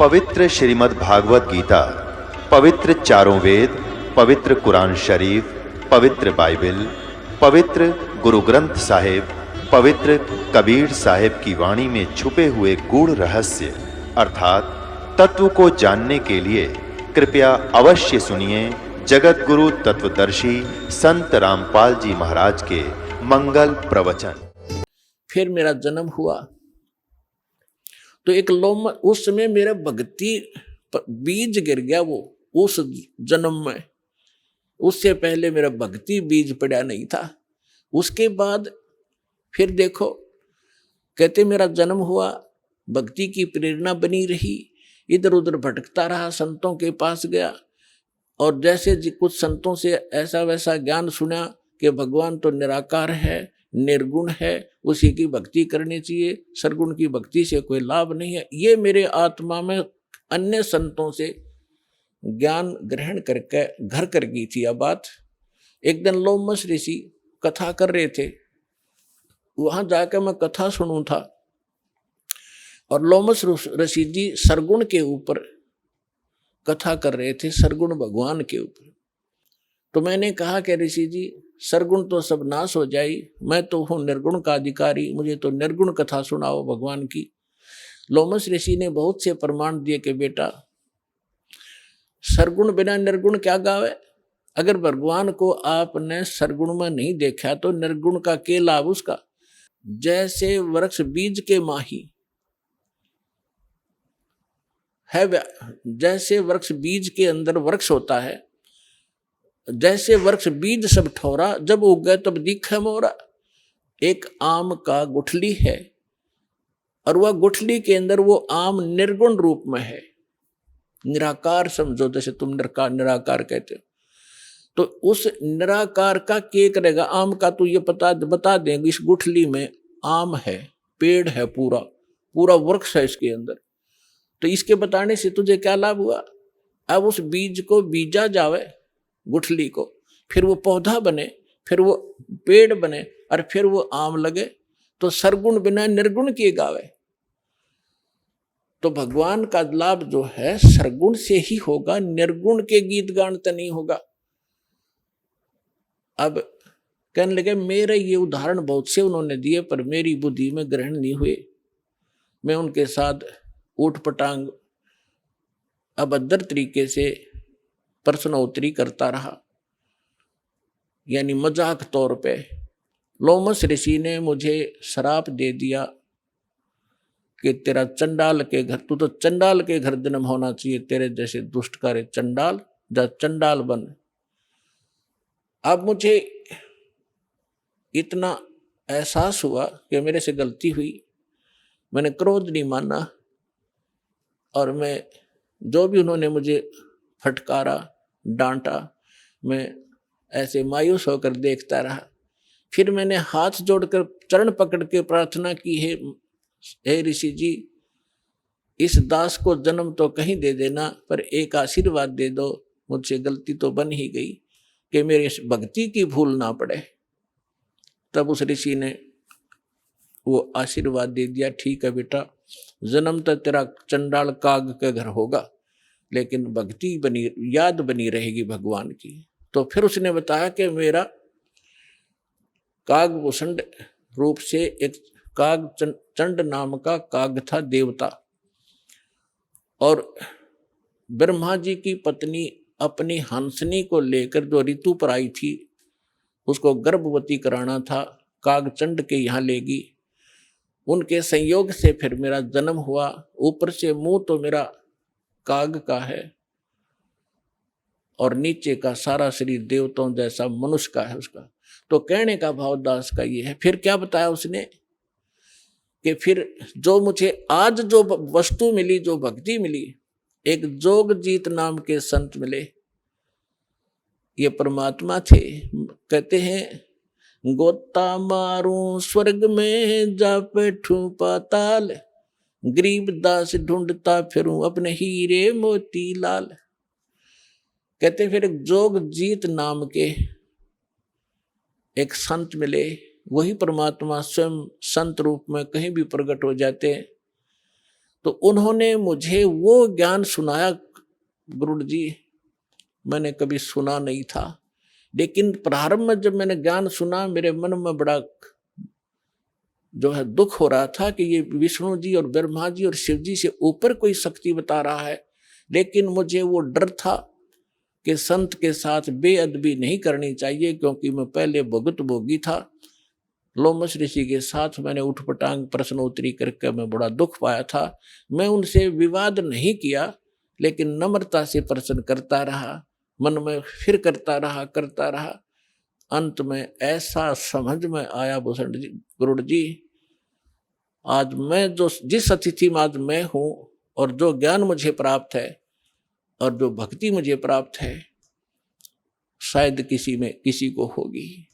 पवित्र श्रीमद् भागवत गीता, पवित्र चारों वेद, पवित्र कुरान शरीफ, पवित्र बाइबल, पवित्र गुरु ग्रंथ साहिब, पवित्र कबीर साहिब की वाणी में छुपे हुए गूढ़ रहस्य अर्थात तत्व को जानने के लिए कृपया अवश्य सुनिए जगत गुरु तत्वदर्शी संत रामपाल जी महाराज के मंगल प्रवचन। फिर मेरा जन्म हुआ तो एक लोम उस समय मेरा भक्ति बीज गिर गया। वो उस जन्म में, उससे पहले मेरा भक्ति बीज पड़ा नहीं था। उसके बाद फिर देखो, कहते मेरा जन्म हुआ, भक्ति की प्रेरणा बनी रही, इधर उधर भटकता रहा, संतों के पास गया और जैसे कुछ संतों से ऐसा वैसा ज्ञान सुना कि भगवान तो निराकार है, निर्गुण है, उसी की भक्ति करनी चाहिए, सरगुण की भक्ति से कोई लाभ नहीं है। ये मेरे आत्मा में अन्य संतों से ज्ञान ग्रहण करके घर कर गई थी। अब बात एक दिन लोमस ऋषि कथा कर रहे थे, वहां जाकर मैं कथा सुनूं था और लोमस ऋषि जी सरगुण के ऊपर कथा कर रहे थे, सरगुण भगवान के ऊपर। तो मैंने कहा कि ऋषि जी, सरगुण तो सब नाश हो जाए, मैं तो हूं निर्गुण का अधिकारी, मुझे तो निर्गुण कथा सुनाओ भगवान की। लोमस ऋषि ने बहुत से प्रमाण दिए कि बेटा, सरगुण बिना निर्गुण क्या गावे। अगर भगवान को आपने सरगुण में नहीं देखा तो निर्गुण का क्या लाभ उसका। जैसे वृक्ष बीज के माही है, जैसे वृक्ष बीज के अंदर वृक्ष होता है, जैसे वृक्ष बीज सब ठोरा, जब उग गए तब दिखे मोरा। एक आम का गुठली है और वह गुठली के अंदर वो आम निर्गुण रूप में है, निराकार समझो, जैसे तुम निराकार कहते हो। तो उस निराकार का क्या करेगा, आम का तो ये बता देंगे इस गुठली में आम है, पेड़ है, पूरा पूरा वृक्ष है इसके अंदर। तो इसके बताने से तुझे क्या लाभ हुआ। अब उस बीज को बीजा जावे गुठली को, फिर वो पौधा बने, फिर वो पेड़ बने और फिर वो आम लगे। तो सरगुण बिना निर्गुण किए गावे। तो भगवान का लाभ जो है सरगुण से ही होगा, निर्गुण के गीत गान तो नहीं होगा। अब कहने लगे मेरे ये उदाहरण बहुत से उन्होंने दिए पर मेरी बुद्धि में ग्रहण नहीं हुए। मैं उनके साथ ऊट पटांग अभद्र तरीके से प्रश्नोत्तरी करता रहा, यानी मजाक तौर पे। लोमस ऋषि ने मुझे श्राप दे दिया कि तेरा चंडाल के घर, तू तो चंडाल के घर जन्म होना चाहिए, तेरे जैसे दुष्ट करे चंडाल, जा चंडाल बन। अब मुझे इतना एहसास हुआ कि मेरे से गलती हुई, मैंने क्रोध नहीं माना और मैं जो भी उन्होंने मुझे फटकारा डांटा, मैं ऐसे मायूस होकर देखता रहा। फिर मैंने हाथ जोड़कर चरण पकड़ के प्रार्थना की है, हे ऋषि जी, इस दास को जन्म तो कहीं दे देना पर एक आशीर्वाद दे दो, मुझसे गलती तो बन ही गई कि मेरी भक्ति की भूल ना पड़े। तब उस ऋषि ने वो आशीर्वाद दे दिया, ठीक है बेटा, जन्म तो तेरा चंडाल काग के घर होगा लेकिन भक्ति बनी, याद बनी रहेगी भगवान की। तो फिर उसने बताया कि मेरा कागभूषण रूप से एक काग चंड नाम का काग था, देवता, और ब्रह्मा जी की पत्नी अपनी हंसनी को लेकर जो ऋतु पर आई थी उसको गर्भवती कराना था, कागचंड के यहाँ लेगी। उनके संयोग से फिर मेरा जन्म हुआ। ऊपर से मुंह तो मेरा काग का है और नीचे का सारा शरीर देवताओं जैसा मनुष्य का है उसका। तो कहने का भाव दास का ये है। फिर क्या बताया उसने कि फिर जो मुझे आज जो वस्तु मिली, जो भक्ति मिली, एक जोगजीत नाम के संत मिले, ये परमात्मा थे। कहते हैं, गोता मारूं स्वर्ग में जा बैठूं पाताल, गरीब दास ढूंढता फिरूं अपने हीरे मोती लाल। कहते फिर जोगजीत नाम के एक संत मिले, वही परमात्मा स्वयं संत रूप में कहीं भी प्रकट हो जाते हैं। तो उन्होंने मुझे वो ज्ञान सुनाया, गुरु जी मैंने कभी सुना नहीं था, लेकिन प्रारंभ में जब मैंने ज्ञान सुना मेरे मन में बड़ा जो है दुख हो रहा था कि ये विष्णु जी और ब्रह्मा जी और शिव जी से ऊपर कोई शक्ति बता रहा है। लेकिन मुझे वो डर था कि संत के साथ बेअदबी नहीं करनी चाहिए, क्योंकि मैं पहले भुगत भोगी था। लोमश ऋषि के साथ मैंने उठपटांग प्रश्नोत्तरी करके मैं बड़ा दुख पाया था। मैं उनसे विवाद नहीं किया, लेकिन नम्रता से प्रश्न करता रहा, मन में फिर करता रहा। अंत में ऐसा समझ में आया भूषण जी, गुरु जी आज मैं जिस अतिथि में आज मैं हूँ और जो ज्ञान मुझे प्राप्त है और जो भक्ति मुझे प्राप्त है, शायद किसी को होगी।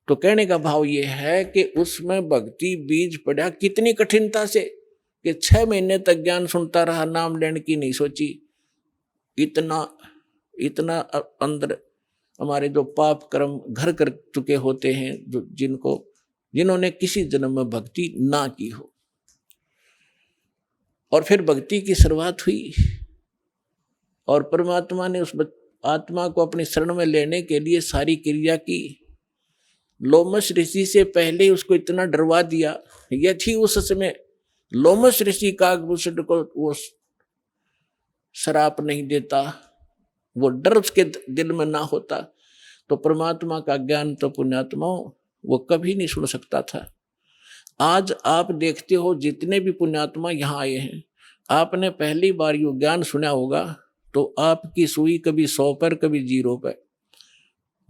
तो कहने का भाव ये है कि उसमें भक्ति बीज पड़ा कितनी कठिनता से, कि 6 महीने तक ज्ञान सुनता रहा, नाम लेने की नहीं सोची। इतना अंदर हमारे जो पाप कर्म घर कर चुके होते हैं, जिन्होंने किसी जन्म में भक्ति ना की हो, और फिर भक्ति की शुरुआत हुई और परमात्मा ने उस आत्मा को अपनी शरण में लेने के लिए सारी क्रिया की। लोमश ऋषि से पहले उसको इतना डरवा दिया, यदि उस समय लोमश ऋषि काकभूषण को वो श्राप नहीं देता, वो डर उसके दिल में ना होता, तो परमात्मा का ज्ञान तो पुण्यात्माओं वो कभी नहीं सुन सकता था। आज आप देखते हो जितने भी पुण्यात्मा यहाँ आए हैं, आपने पहली बार यो ज्ञान सुना होगा तो आपकी सुई कभी 100 पर, कभी 0 पर,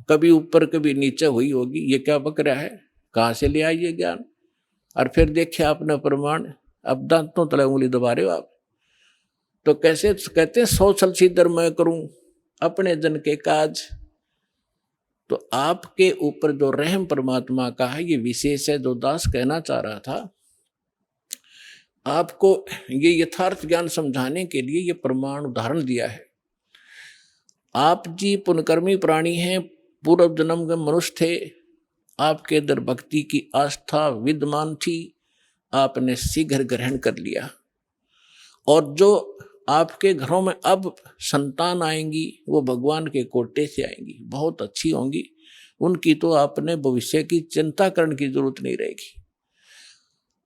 कभी ऊपर कभी नीचे हुई होगी। ये क्या बक रहा है, कहाँ से ले आइए ज्ञान। और फिर देखिए आपने प्रमाण, अब दांतों तले उंगली दबा रहे हो आप। तो कैसे कहते हैं 100 छल सीधर मैं करूं अपने जन के काज। तो आपके ऊपर जो रहम परमात्मा का है ये विशेष है। जो दास कहना चाह रहा था, आपको ये यथार्थ ज्ञान समझाने के लिए ये प्रमाण उदाहरण दिया है। आप जी पुण्यकर्मी प्राणी हैं, पूर्व जन्म के मनुष्य थे, आपके अंदर भक्ति की आस्था विद्यमान थी, आपने शीघ्र ग्रहण कर लिया। और जो आपके घरों में अब संतान आएंगी वो भगवान के कोटे से आएंगी, बहुत अच्छी होंगी, उनकी तो आपने भविष्य की चिंता करने की जरूरत नहीं रहेगी।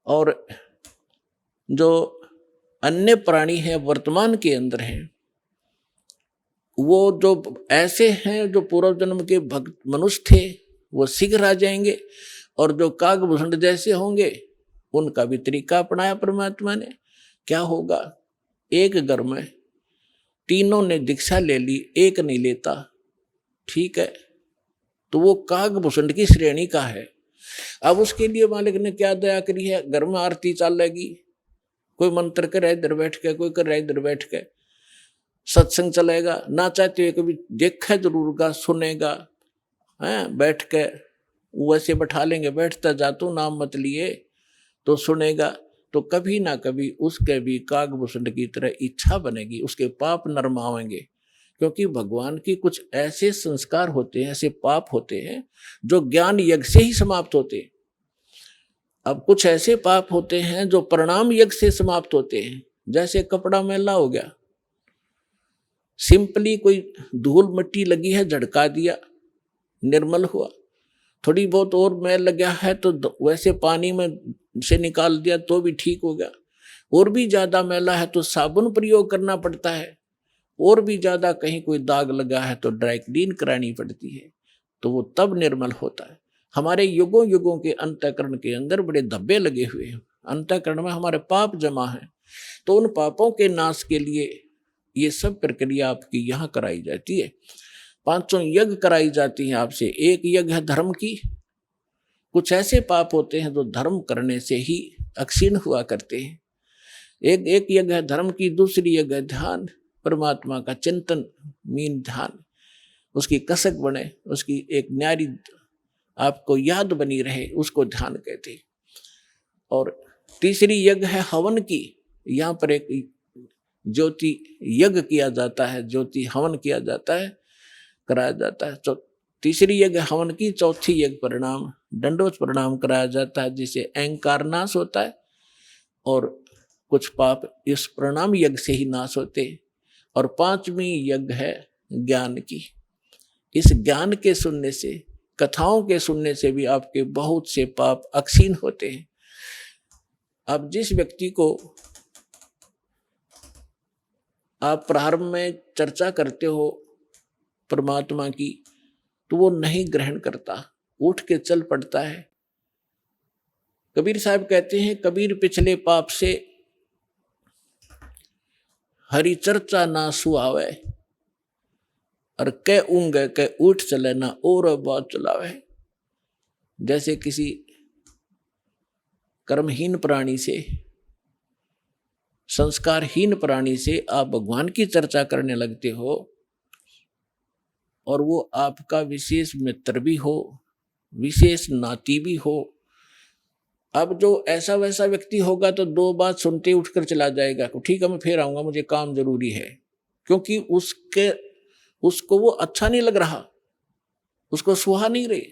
और जो अन्य प्राणी हैं वर्तमान के अंदर हैं, वो जो ऐसे हैं जो पूर्व जन्म के भक्त मनुष्य थे वो शीघ्र आ जाएंगे, और जो काकभूषण जैसे होंगे उनका भी तरीका अपनाया परमात्मा ने। क्या होगा, एक घर में तीनों ने दीक्षा ले ली, एक नहीं लेता, ठीक है, तो वो काकभूषण की श्रेणी का है। अब उसके लिए मालिक ने क्या दया करी है, घर में आरती चलेगी, कोई मंत्र कर रहा है इधर बैठ के, कोई कर रहा है इधर बैठ के, सत्संग चलेगा, ना चाहते हुए कभी देखा जरूर का, सुनेगा, हैं बैठ के वैसे बैठा लेंगे, बैठता जातू नाम मत लिए तो सुनेगा, तो कभी ना कभी उसके भी काकभूषण की तरह इच्छा बनेगी, उसके पाप नरमावेंगे। क्योंकि भगवान की कुछ ऐसे संस्कार होते हैं, ऐसे पाप होते हैं जो ज्ञान यज्ञ से ही समाप्त होते हैं। अब कुछ ऐसे पाप होते हैं जो प्रणाम यज्ञ से समाप्त होते हैं। जैसे कपड़ा मैला हो गया, सिंपली कोई धूल मिट्टी लगी है झड़का दिया, निर्मल हुआ। थोड़ी बहुत और मैल लगा है तो वैसे पानी में से निकाल दिया तो भी ठीक हो गया। और भी ज्यादा मैला है तो साबुन प्रयोग करना पड़ता है, और भी ज्यादा कहीं कोई दाग लगा है तो ड्राई क्लीन करानी पड़ती है, तो वो तब निर्मल होता है। हमारे युगों युगों के अंतःकरण के अंदर बड़े धब्बे लगे हुए हैं, अंतःकरण में हमारे पाप जमा है, तो उन पापों के नाश के लिए ये सब प्रक्रिया आपकी यहाँ कराई जाती है। 5 यज्ञ कराई जाती हैं आपसे। एक यज्ञ है धर्म की, कुछ ऐसे पाप होते हैं जो धर्म करने से ही अक्षीण हुआ करते हैं। एक यज्ञ है धर्म की, दूसरी यज्ञ है ध्यान, परमात्मा का चिंतन, मीन ध्यान, उसकी कसक बने, उसकी एक न्यारी आपको याद बनी रहे, उसको ध्यान कहते हैं। और तीसरी यज्ञ है हवन की, यहाँ पर एक ज्योति यज्ञ किया जाता है, ज्योति हवन किया जाता है, कराया जाता है। तो तीसरी यज्ञ हवन की, चौथी यज्ञ परिणाम दंडवत परिणाम कराया जाता है, जिसे अहंकार नाश होता है और कुछ पाप इस प्रणाम यज्ञ से ही नाश होते। और 5वीं यज्ञ है ज्ञान की। इस ज्ञान के सुनने से, कथाओं के सुनने से भी आपके बहुत से पाप अक्षीण होते हैं। अब जिस व्यक्ति को आप प्रारंभ में चर्चा करते हो परमात्मा की, तो वो नहीं ग्रहण करता, उठ के चल पड़ता है। कबीर साहब कहते हैं, कबीर पिछले पाप से हरि चर्चा ना सुहावे, और कै ऊंग कै उठ चले ना और बात चलावे। जैसे किसी कर्महीन प्राणी से, संस्कारहीन प्राणी से आप भगवान की चर्चा करने लगते हो, और वो आपका विशेष मित्र भी हो, विशेष नाती भी हो। अब जो ऐसा वैसा व्यक्ति होगा तो 2 बात सुनते उठकर चला जाएगा, ठीक है मैं फिर आऊंगा, मुझे काम जरूरी है, क्योंकि उसको वो अच्छा नहीं लग रहा, उसको सुहा नहीं रही।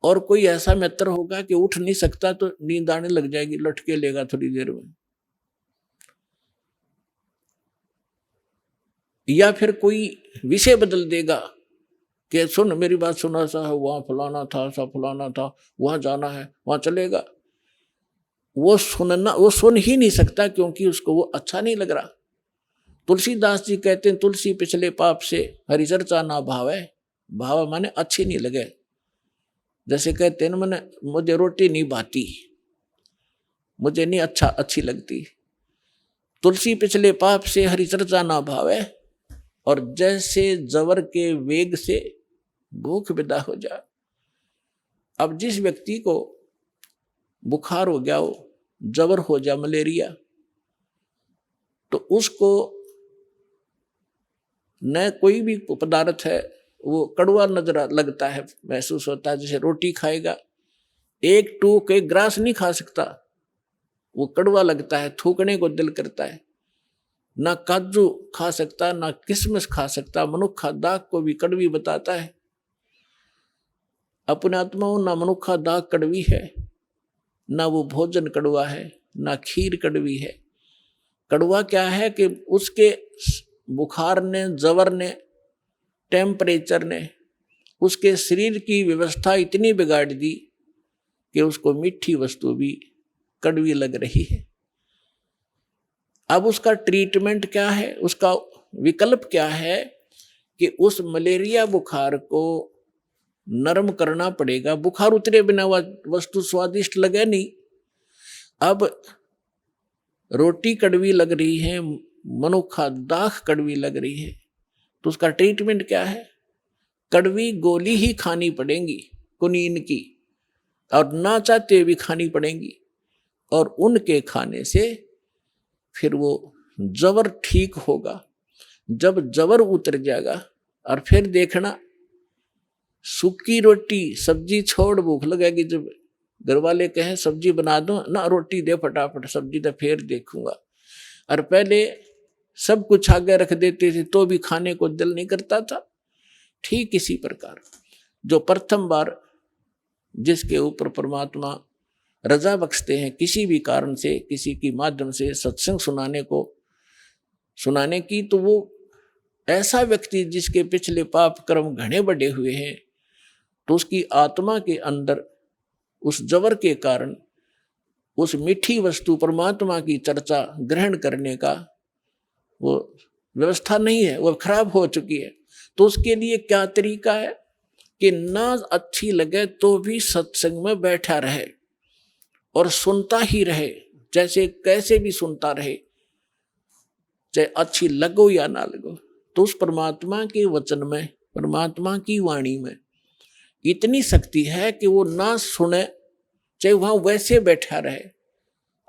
और कोई ऐसा मित्र होगा कि उठ नहीं सकता तो नींद आने लग जाएगी, लटके लेगा थोड़ी देर में। या फिर कोई विषय बदल देगा कि सुन मेरी बात सुना, सा वहां फलाना था, सा फलाना था, वहां जाना है, वहां चलेगा। वो सुन ही नहीं सकता, क्योंकि उसको वो अच्छा नहीं लग रहा। तुलसीदास जी कहते हैं, तुलसी पिछले पाप से हरिचर्चा ना भावे। भाव माने अच्छी नहीं लगे। जैसे कहते हैं ना, मैंने मुझे रोटी नहीं भाती, मुझे नहीं अच्छी लगती। तुलसी पिछले पाप से हरिचर्चा ना भावे, और जैसे जवर के वेग से भूख विदा हो जाए। अब जिस व्यक्ति को बुखार हो गया हो, जवर हो जाए, मलेरिया, तो उसको न कोई भी पदार्थ है वो कड़वा नजर लगता है, महसूस होता है। जैसे रोटी खाएगा, एक टूक एक ग्रास नहीं खा सकता, वो कड़वा लगता है, थूकने को दिल करता है। ना काजू खा सकता, ना किशमिश खा सकता। मनुखा दाग को भी कड़वी बताता है। अपने आत्माओं ना मनुखा दाग कड़वी है, ना वो भोजन कड़वा है, ना खीर कड़वी है। कड़वा क्या है कि उसके बुखार ने, जवर ने, टेम्परेचर ने उसके शरीर की व्यवस्था इतनी बिगाड़ दी कि उसको मीठी वस्तु भी कड़वी लग रही है। अब उसका ट्रीटमेंट क्या है, उसका विकल्प क्या है कि उस मलेरिया बुखार को नरम करना पड़ेगा। बुखार उतरे बिना वस्तु स्वादिष्ट लगे नहीं। अब रोटी कड़वी लग रही है, मनुखा दाख कड़वी लग रही है, तो उसका ट्रीटमेंट क्या है? कड़वी गोली ही खानी पड़ेगी कुनीन की, और ना चाहते भी खानी पड़ेंगी। और उनके खाने से फिर वो जबर ठीक होगा। जब जबर उतर जाएगा, और फिर देखना सूखी रोटी सब्जी छोड़ भूख लगेगी। जब घर वाले कहें सब्जी बना दो ना, रोटी दे फटाफट, सब्जी तो फिर देखूंगा। और पहले सब कुछ आगे रख देते थे तो भी खाने को दिल नहीं करता था। ठीक इसी प्रकार जो प्रथम बार जिसके ऊपर परमात्मा रजा बख्शते हैं किसी भी कारण से, किसी के माध्यम से सत्संग सुनाने की, तो वो ऐसा व्यक्ति जिसके पिछले पाप कर्म घने बढ़े हुए हैं, तो उसकी आत्मा के अंदर उस जबर के कारण उस मीठी वस्तु परमात्मा की चर्चा ग्रहण करने का वो व्यवस्था नहीं है, वो खराब हो चुकी है। तो उसके लिए क्या तरीका है कि ना अच्छी लगे तो भी सत्संग में बैठा रहे और सुनता ही रहे, जैसे कैसे भी सुनता रहे, चाहे अच्छी लगो या ना लगो। तो उस परमात्मा के वचन में, परमात्मा की वाणी में इतनी शक्ति है कि वो ना सुने, चाहे वहां वैसे बैठा रहे,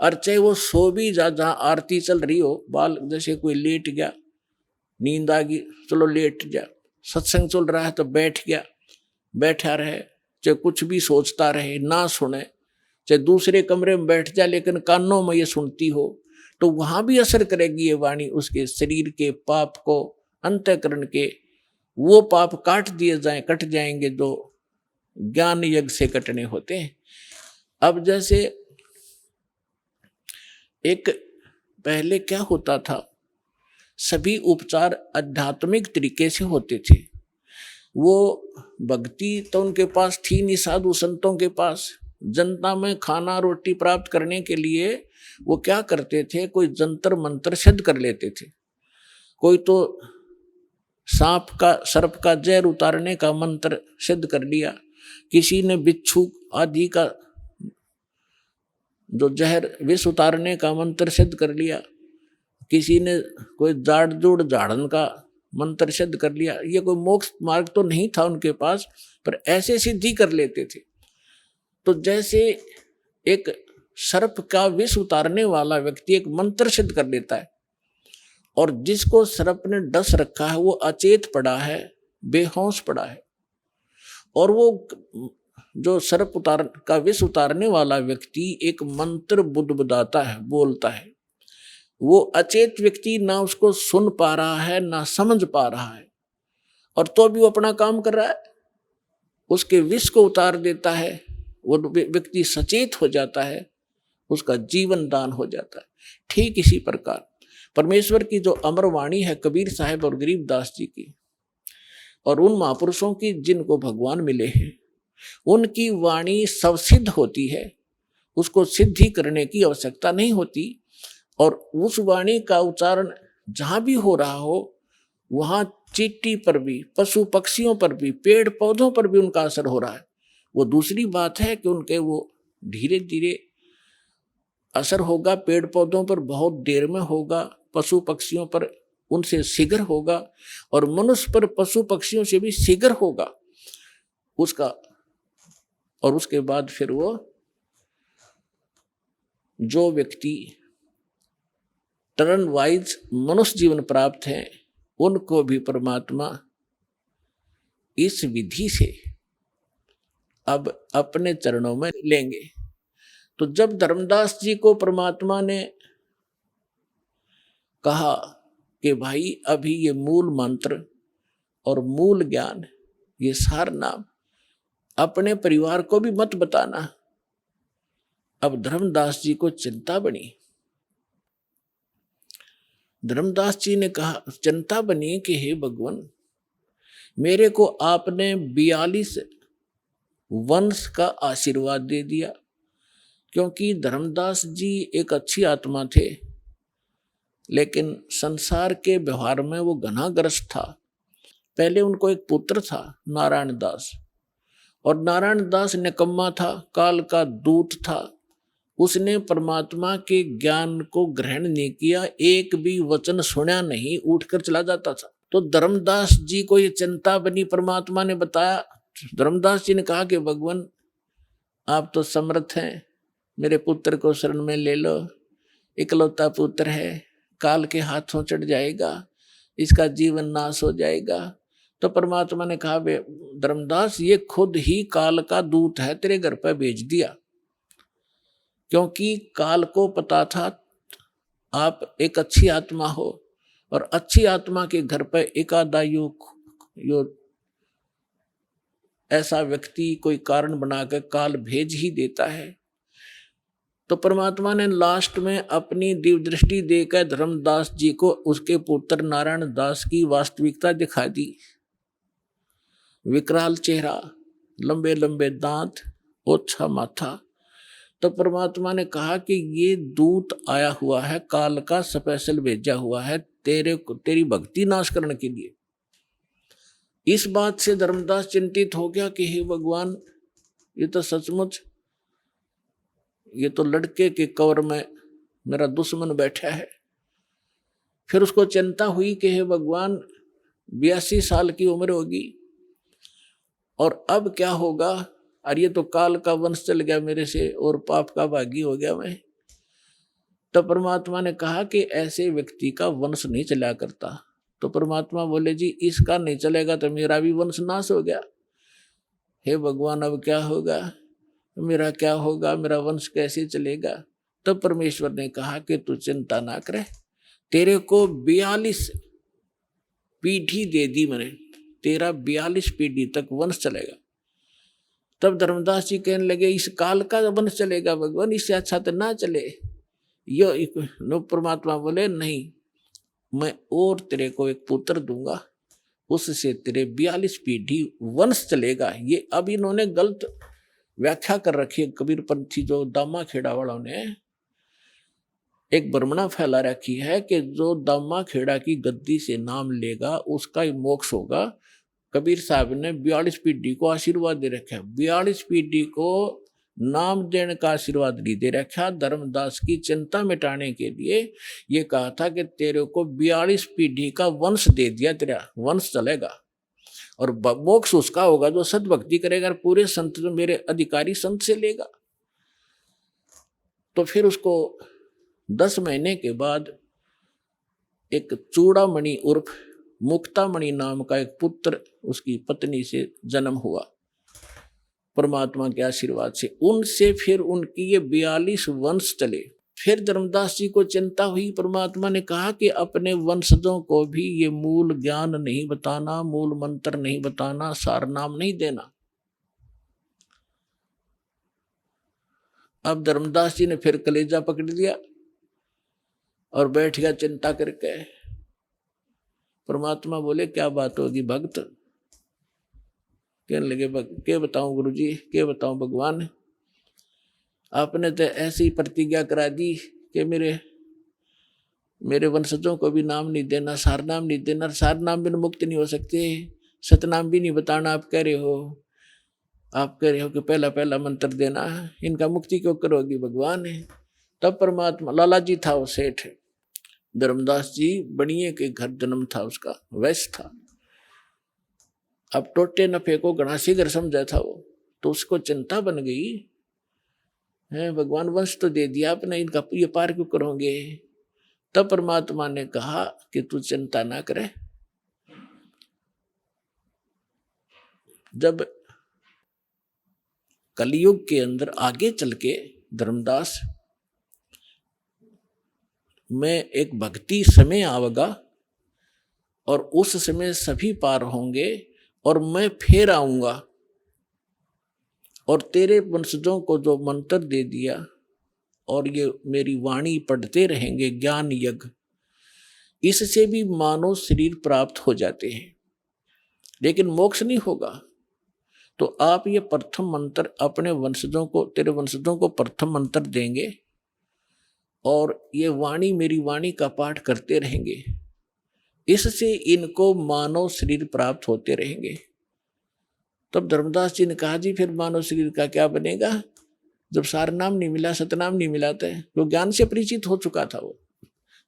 और चाहे वो सो भी जहाँ आरती चल रही हो, बाल जैसे कोई लेट गया, नींद आ गई, चलो लेट जा, सत्संग चल रहा है तो बैठ गया, बैठा रहे, चाहे कुछ भी सोचता रहे, ना सुने, चाहे दूसरे कमरे में बैठ जाए लेकिन कानों में ये सुनती हो, तो वहां भी असर करेगी ये वाणी। उसके शरीर के पाप को, अंतःकरण के वो पाप काट दिए जाएं, कट जाएंगे जो ज्ञान यज्ञ से कटने होते हैं। अब जैसे एक पहले क्या होता था, सभी उपचार आध्यात्मिक तरीके से होते थे। वो भक्ति तो उनके पास थी नहीं, साधु संतों के पास। जनता में खाना रोटी प्राप्त करने के लिए वो क्या करते थे, कोई जंतर मंत्र सिद्ध कर लेते थे। कोई तो सर्प का जहर उतारने का मंत्र सिद्ध कर लिया, किसी ने बिच्छू आदि का जो जहर विष उतारने का मंत्र सिद्ध कर लिया, किसी ने कोई जाड़ जोड़ झाड़न का मंत्र सिद्ध कर लिया। ये कोई मोक्ष मार्ग तो नहीं था उनके पास, पर ऐसे सिद्धि कर लेते थे। तो जैसे एक सर्प का विष उतारने वाला व्यक्ति एक मंत्र सिद्ध कर लेता है, और जिसको सर्प ने डस रखा है वो अचेत पड़ा है, बेहोश पड़ा है, और वो जो सर्प का विष उतारने वाला व्यक्ति एक मंत्र बुदबुदाता है, बोलता है। वो अचेत व्यक्ति ना उसको सुन पा रहा है ना समझ पा रहा है, और तो भी वो अपना काम कर रहा है, उसके विष को उतार देता है। वो व्यक्ति सचेत हो जाता है, उसका जीवन दान हो जाता है। ठीक इसी प्रकार परमेश्वर की जो अमर वाणी है कबीर साहब और गरीबदास जी की, और उन महापुरुषों की जिनको भगवान मिले हैं, उनकी वाणी स्वसिद्ध होती है, उसको सिद्धि करने की आवश्यकता नहीं होती। और उस वाणी का उच्चारण जहां भी हो रहा हो, वहां चींटी पर भी, पशु पक्षियों पर भी, पेड़ पौधों पर भी उनका असर हो रहा है। वो दूसरी बात है कि उनके वो धीरे धीरे असर होगा, पेड़ पौधों पर बहुत देर में होगा, पशु पक्षियों पर उनसे शीघ्र होगा, और मनुष्य पर पशु पक्षियों से भी शीघ्र होगा उसका। और उसके बाद फिर वो जो व्यक्ति टर्न वाइज मनुष्य जीवन प्राप्त है, उनको भी परमात्मा इस विधि से अब अपने चरणों में लेंगे। तो जब धर्मदास जी को परमात्मा ने कहा कि भाई अभी ये मूल मंत्र और मूल ज्ञान, ये सार नाम अपने परिवार को भी मत बताना, अब धर्मदास जी को चिंता बनी। धर्मदास जी ने कहा, चिंता बनी कि हे भगवान, मेरे को आपने 42 वंश का आशीर्वाद दे दिया। क्योंकि धर्मदास जी एक अच्छी आत्मा थे, लेकिन संसार के व्यवहार में वो घनाग्रस्त था। पहले उनको एक पुत्र था नारायण दास, और नारायण दास निकम्मा था, काल का दूत था। उसने परमात्मा के ज्ञान को ग्रहण नहीं किया, एक भी वचन सुना नहीं, उठकर चला जाता था। तो धर्मदास जी को ये चिंता बनी, परमात्मा ने बताया। धर्मदास जी ने कहा कि भगवान आप तो समर्थ हैं, मेरे पुत्र को शरण में ले लो, इकलौता पुत्र है, काल के हाथों चढ़ जाएगा, इसका जीवन नाश हो जाएगा। तो परमात्मा ने कहा, धर्मदास ये खुद ही काल का दूत है, तेरे घर पर भेज दिया। क्योंकि काल को पता था आप एक अच्छी आत्मा हो, और अच्छी आत्मा के घर पर एकादा यो ऐसा व्यक्ति कोई कारण बनाकर काल भेज ही देता है। तो परमात्मा ने लास्ट में अपनी दिव्य दृष्टि देकर धर्मदास जी को उसके पुत्र नारायण दास की वास्तविकता दिखा दी। विकराल चेहरा, लंबे लंबे दांत, ओछा माथा। तो परमात्मा ने कहा कि ये दूत आया हुआ है, काल का स्पेशल भेजा हुआ है तेरी भक्ति नाश करने के लिए। इस बात से धर्मदास चिंतित हो गया कि हे भगवान, ये तो सचमुच, ये तो लड़के के कवर में मेरा दुश्मन बैठा है। फिर उसको चिंता हुई कि हे भगवान, 82 साल की उम्र होगी, और अब क्या होगा? और ये तो काल का वंश चल गया मेरे से, और पाप का भागी हो गया मैं। तो परमात्मा ने कहा कि ऐसे व्यक्ति का वंश नहीं चला करता। तो परमात्मा बोले, जी इसका नहीं चलेगा तो मेरा भी वंश नाश हो गया। हे भगवान, अब क्या होगा? मेरा क्या होगा? मेरा वंश कैसे चलेगा? तब तो परमेश्वर ने कहा कि तू चिंता ना करे, तेरे को 42 पीढ़ी दे दी मैंने, तेरा 42 पीढ़ी तक वंश चलेगा। तब धर्मदास जी कहने लगे, इस काल का वंश चलेगा भगवान, इससे अच्छा तो ना चले, नो परमात्मा बोले नहीं, मैं और तेरे को एक पुत्र दूंगा, उससे तेरे 42 पीढ़ी वंश चलेगा। ये अब इन्होंने गलत व्याख्या कर रखी है कबीरपंथी, जो दामा खेड़ा वालों ने एक भ्रमणा फैला रखी है कि जो दामा खेड़ा की गद्दी से नाम लेगा उसका ही मोक्ष होगा। कबीर साहब ने 42 पीढ़ी को आशीर्वाद दे रखा है, 42 पीढ़ी को नाम देने का आशीर्वाद नहीं दे रखा। धर्मदास की चिंता मिटाने के लिए ये कहा था कि तेरे को 42 पीढ़ी का वंश दे दिया, तेरा वंश चलेगा और मोक्ष उसका होगा जो सद्भक्ति करेगा, पूरे संत जो मेरे अधिकारी संत से लेगा। तो फिर उसको 10 महीने के बाद एक चूड़ामणि उर्फ मुक्तामणि नाम का एक पुत्र उसकी पत्नी से जन्म हुआ परमात्मा के आशीर्वाद से। उनसे फिर उनकी ये 42 वंश चले। फिर धर्मदास जी को चिंता हुई, परमात्मा ने कहा कि अपने वंशजों को भी ये मूल ज्ञान नहीं बताना, मूल मंत्र नहीं बताना, सार नाम नहीं देना। अब धर्मदास जी ने फिर कलेजा पकड़ लिया और बैठ गया चिंता करके। परमात्मा बोले क्या बात होगी भक्त? कहने लगे क्या बताऊं गुरुजी, क्या बताऊं भगवान, आपने तो ऐसी प्रतिज्ञा करा दी कि मेरे वंशजों को भी नाम नहीं देना, सार नाम नहीं देना, सार नाम बिन मुक्त नहीं हो सकते, सतनाम भी नहीं बताना। आप कह रहे हो कि पहला पहला मंत्र देना, इनका मुक्ति क्यों करोगी भगवान? तब परमात्मा, लाला जी था वो सेठ, धर्मदास जी बनिए के घर जन्म था उसका, वैश्य था। अब टोटे नफे को गणासी घर समझा था वो, तो उसको चिंता बन गई है, भगवान वंश तो दे दिया आपने, इनका ये पार क्यों करोगे? तब परमात्मा ने कहा कि तू चिंता ना करे। जब कलयुग के अंदर आगे चल के धर्मदास में एक भक्ति समय आवेगा और उस समय सभी पार होंगे और मैं फिर आऊंगा और तेरे वंशजों को जो मंत्र दे दिया और ये मेरी वाणी पढ़ते रहेंगे ज्ञान यज्ञ, इससे भी मानव शरीर प्राप्त हो जाते हैं, लेकिन मोक्ष नहीं होगा। तो आप ये प्रथम मंत्र अपने वंशजों को, तेरे वंशजों को प्रथम मंत्र देंगे और ये वाणी मेरी वाणी का पाठ करते रहेंगे, इससे इनको मानव शरीर प्राप्त होते रहेंगे। तब धर्मदास जी ने कहा जी फिर मानव शरीर का क्या बनेगा? जब सार नाम नहीं मिला, सतनाम नहीं मिला था, जो ज्ञान से परिचित हो चुका था वो।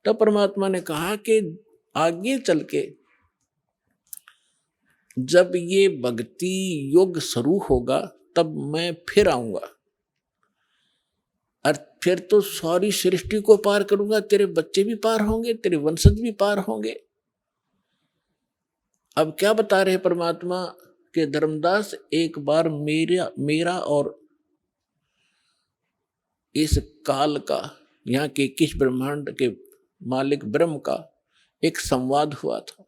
तब परमात्मा ने कहा कि आगे चल के जब ये भक्ति योग शुरू होगा तब मैं फिर आऊंगा और फिर तो सारी सृष्टि को पार करूंगा, तेरे बच्चे भी पार होंगे, तेरे वंशज भी पार होंगे। अब क्या बता रहे परमात्मा के धर्मदास, एक बार मेरा और इस काल का, यहाँ के किस ब्रह्मांड के मालिक ब्रह्म का एक संवाद हुआ था।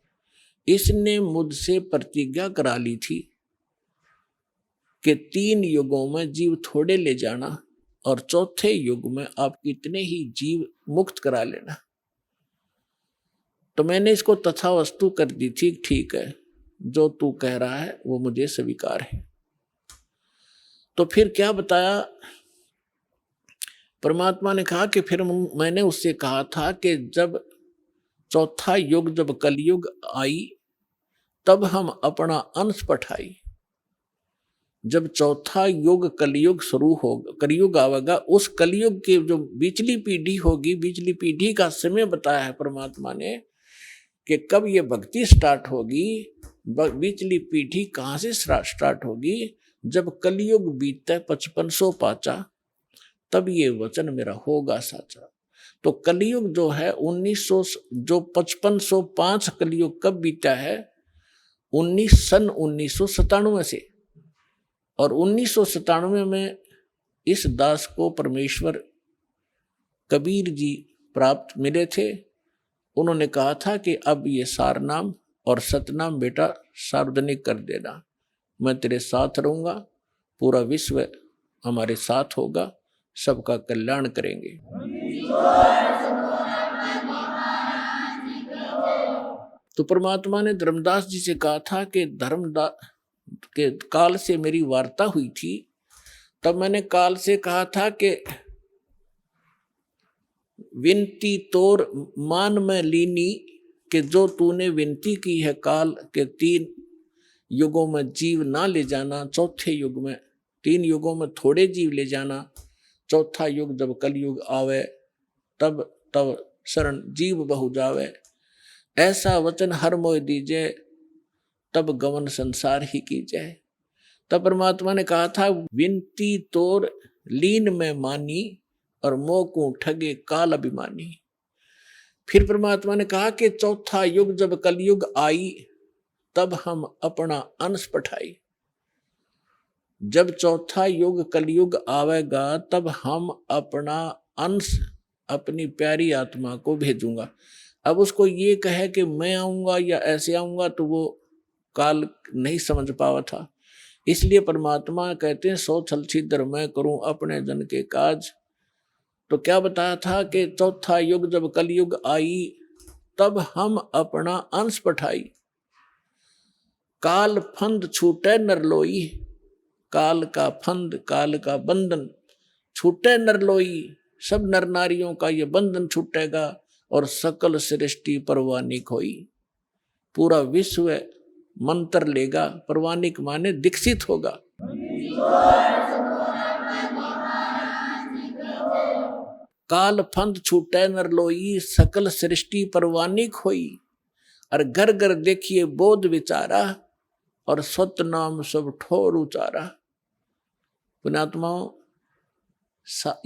इसने मुझसे प्रतिज्ञा करा ली थी कि 3 युगों में जीव थोड़े ले जाना और चौथे युग में आप कितने ही जीव मुक्त करा लेना। तो मैंने इसको तथा वस्तु कर दी थी, ठीक है, जो तू कह रहा है वो मुझे स्वीकार है। तो फिर क्या बताया परमात्मा ने कहा कि फिर मैंने उससे कहा था कि जब चौथा युग, जब कलयुग आई तब हम अपना अंश पठाई। जब चौथा युग कलयुग शुरू होगा, कलयुग आवेगा, उस कलयुग की जो बीचली पीढ़ी होगी, बीचली पीढ़ी का समय बताया है परमात्मा ने कि कब ये भक्ति स्टार्ट होगी। बीचली पीढ़ी कहाँ से स्टार्ट होगी? जब कलयुग बीतता 5500 पाचा, तब ये वचन मेरा होगा साचा। तो कलयुग जो है 1900, जो 5505 कलयुग कब बीता है? सन 1997 से। और 1997 में इस दास को परमेश्वर कबीर जी प्राप्त मिले थे। उन्होंने कहा था कि अब ये सार नाम और सतनाम बेटा सार्वजनिक कर देना, मैं तेरे साथ रहूंगा, पूरा विश्व हमारे साथ होगा, सबका कल्याण करेंगे। तो परमात्मा ने धर्मदास जी से कहा था कि के काल से मेरी वार्ता हुई थी, तब मैंने काल से कहा था कि विनती तोर मान में लीनी, कि जो तूने विनती की है काल के 3 युगों में जीव ना ले जाना, चौथे युग में 3 युगों में थोड़े जीव ले जाना, चौथा युग जब कलयुग आवे तब शरण जीव बहु जावे, ऐसा वचन हर मोय दीजे, तब गमन संसार ही कीजिए। तब परमात्मा ने कहा था विनती तोर लीन में मानी, और मोह को ठगे काल अभिमानी। फिर परमात्मा ने कहा कि चौथा युग जब कलयुग आई, तब हम अपना अंश पठाई। जब चौथा युग कलयुग आवेगा, तब हम अपना अंश अपनी प्यारी आत्मा को भेजूंगा। अब उसको ये कहे कि मैं आऊंगा या ऐसे आऊंगा, तो वो काल नहीं समझ पावा था। इसलिए परमात्मा कहते हैं सो छल छिद्र मैं करूं अपने जन के काज। तो क्या बताया था कि चौथा युग जब कलयुग आई, तब हम अपना अंश पठाई। काल फंद छूटे नरलोई, काल का फंद, काल का बंधन छूटे नरलोई, सब नर नारियों का ये बंधन छूटेगा और सकल सृष्टि परवानिक होई। पूरा विश्व मंत्र लेगा, परवानिक माने दीक्षित होगा। काल फंद छूटे नरलोई, सकल सृष्टि परवानिक होई, और घर घर देखिए बोध विचारा, और सत नाम सब ठोर उचारा। पुण्यात्माओं,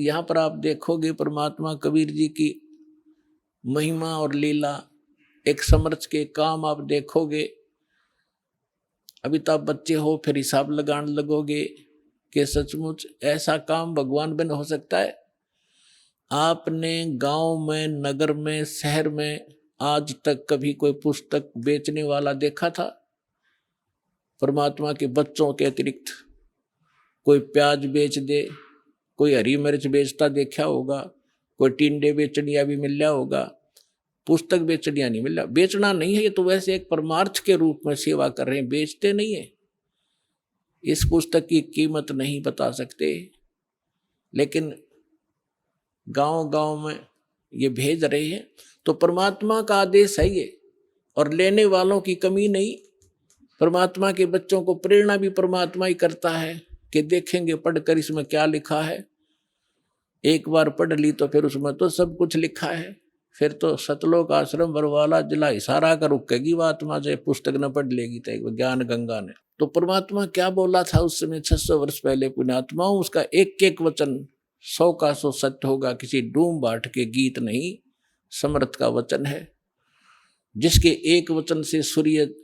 यहाँ पर आप देखोगे परमात्मा कबीर जी की महिमा और लीला, एक समर्थ के काम आप देखोगे। अभी तो आप बच्चे हो, फिर हिसाब लगाने लगोगे कि सचमुच ऐसा काम भगवान बिन हो सकता है। आपने गांव में, नगर में, शहर में आज तक कभी कोई पुस्तक बेचने वाला देखा था? परमात्मा के बच्चों के अतिरिक्त कोई प्याज बेच दे, कोई हरी मिर्च बेचता देखा होगा, कोई टिंडे बेचनिया भी मिल रहा होगा, पुस्तक बेचनिया नहीं मिल रहा। बेचना नहीं है, ये तो वैसे एक परमार्थ के रूप में सेवा कर रहे हैं, बेचते नहीं है। इस पुस्तक की कीमत नहीं बता सकते, लेकिन गांव गांव में ये भेज रहे हैं। तो परमात्मा का आदेश है ये, और लेने वालों की कमी नहीं। परमात्मा के बच्चों को प्रेरणा भी परमात्मा ही करता है कि देखेंगे पढ़कर इसमें क्या लिखा है। एक बार पढ़ ली तो फिर उसमें तो सब कुछ लिखा है। फिर तो सतलोक आश्रम बरवाला जिला इशारा कर रुकेगी वो आत्मा, जो पुस्तक न पढ़ लेगी तो ज्ञान गंगा ने। तो परमात्मा क्या बोला था उस समय 600 वर्ष पहले पुण्यात्माओं, उसका एक एक वचन 100 का 100 सत्य होगा। किसी डूम बाट के गीत नहीं, समर्थ का वचन है, जिसके एक वचन से सूर्य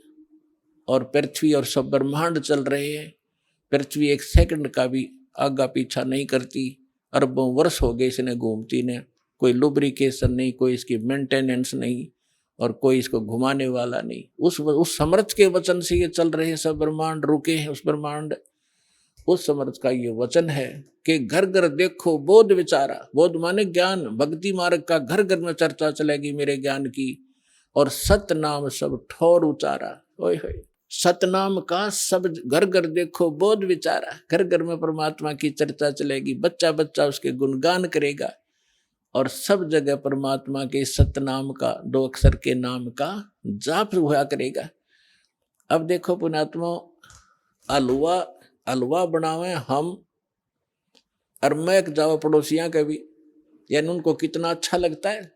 और पृथ्वी और सब ब्रह्मांड चल रहे हैं। पृथ्वी एक सेकंड का भी आगा पीछा नहीं करती। अरबों वर्ष हो गए इसने घूमती ने, कोई लुब्रिकेशन नहीं, कोई इसकी मेंटेनेंस नहीं, और कोई इसको घुमाने वाला नहीं। उस समर्थ के वचन से ये चल रहे हैं, सब ब्रह्मांड रुके हैं। उस ब्रह्मांड, उस समर्थ का ये वचन है कि घर घर देखो बोध विचारा। बोध माने ज्ञान, भक्ति मार्ग का घर घर में चर्चा चलेगी मेरे ज्ञान की, और सत नाम सब ठोर उचारा। ओए होए, सतनाम का सब घर घर देखो बोध विचारा। घर घर में परमात्मा की चर्चा चलेगी, बच्चा बच्चा उसके गुणगान करेगा, और सब जगह परमात्मा के सतनाम का, 2 अक्षर के नाम का जाप हुआ करेगा। अब देखो पुण्यात्मा, हलवा बनावे हम, और महक जाओ पड़ोसियां के भी, यानी उनको कितना अच्छा लगता है,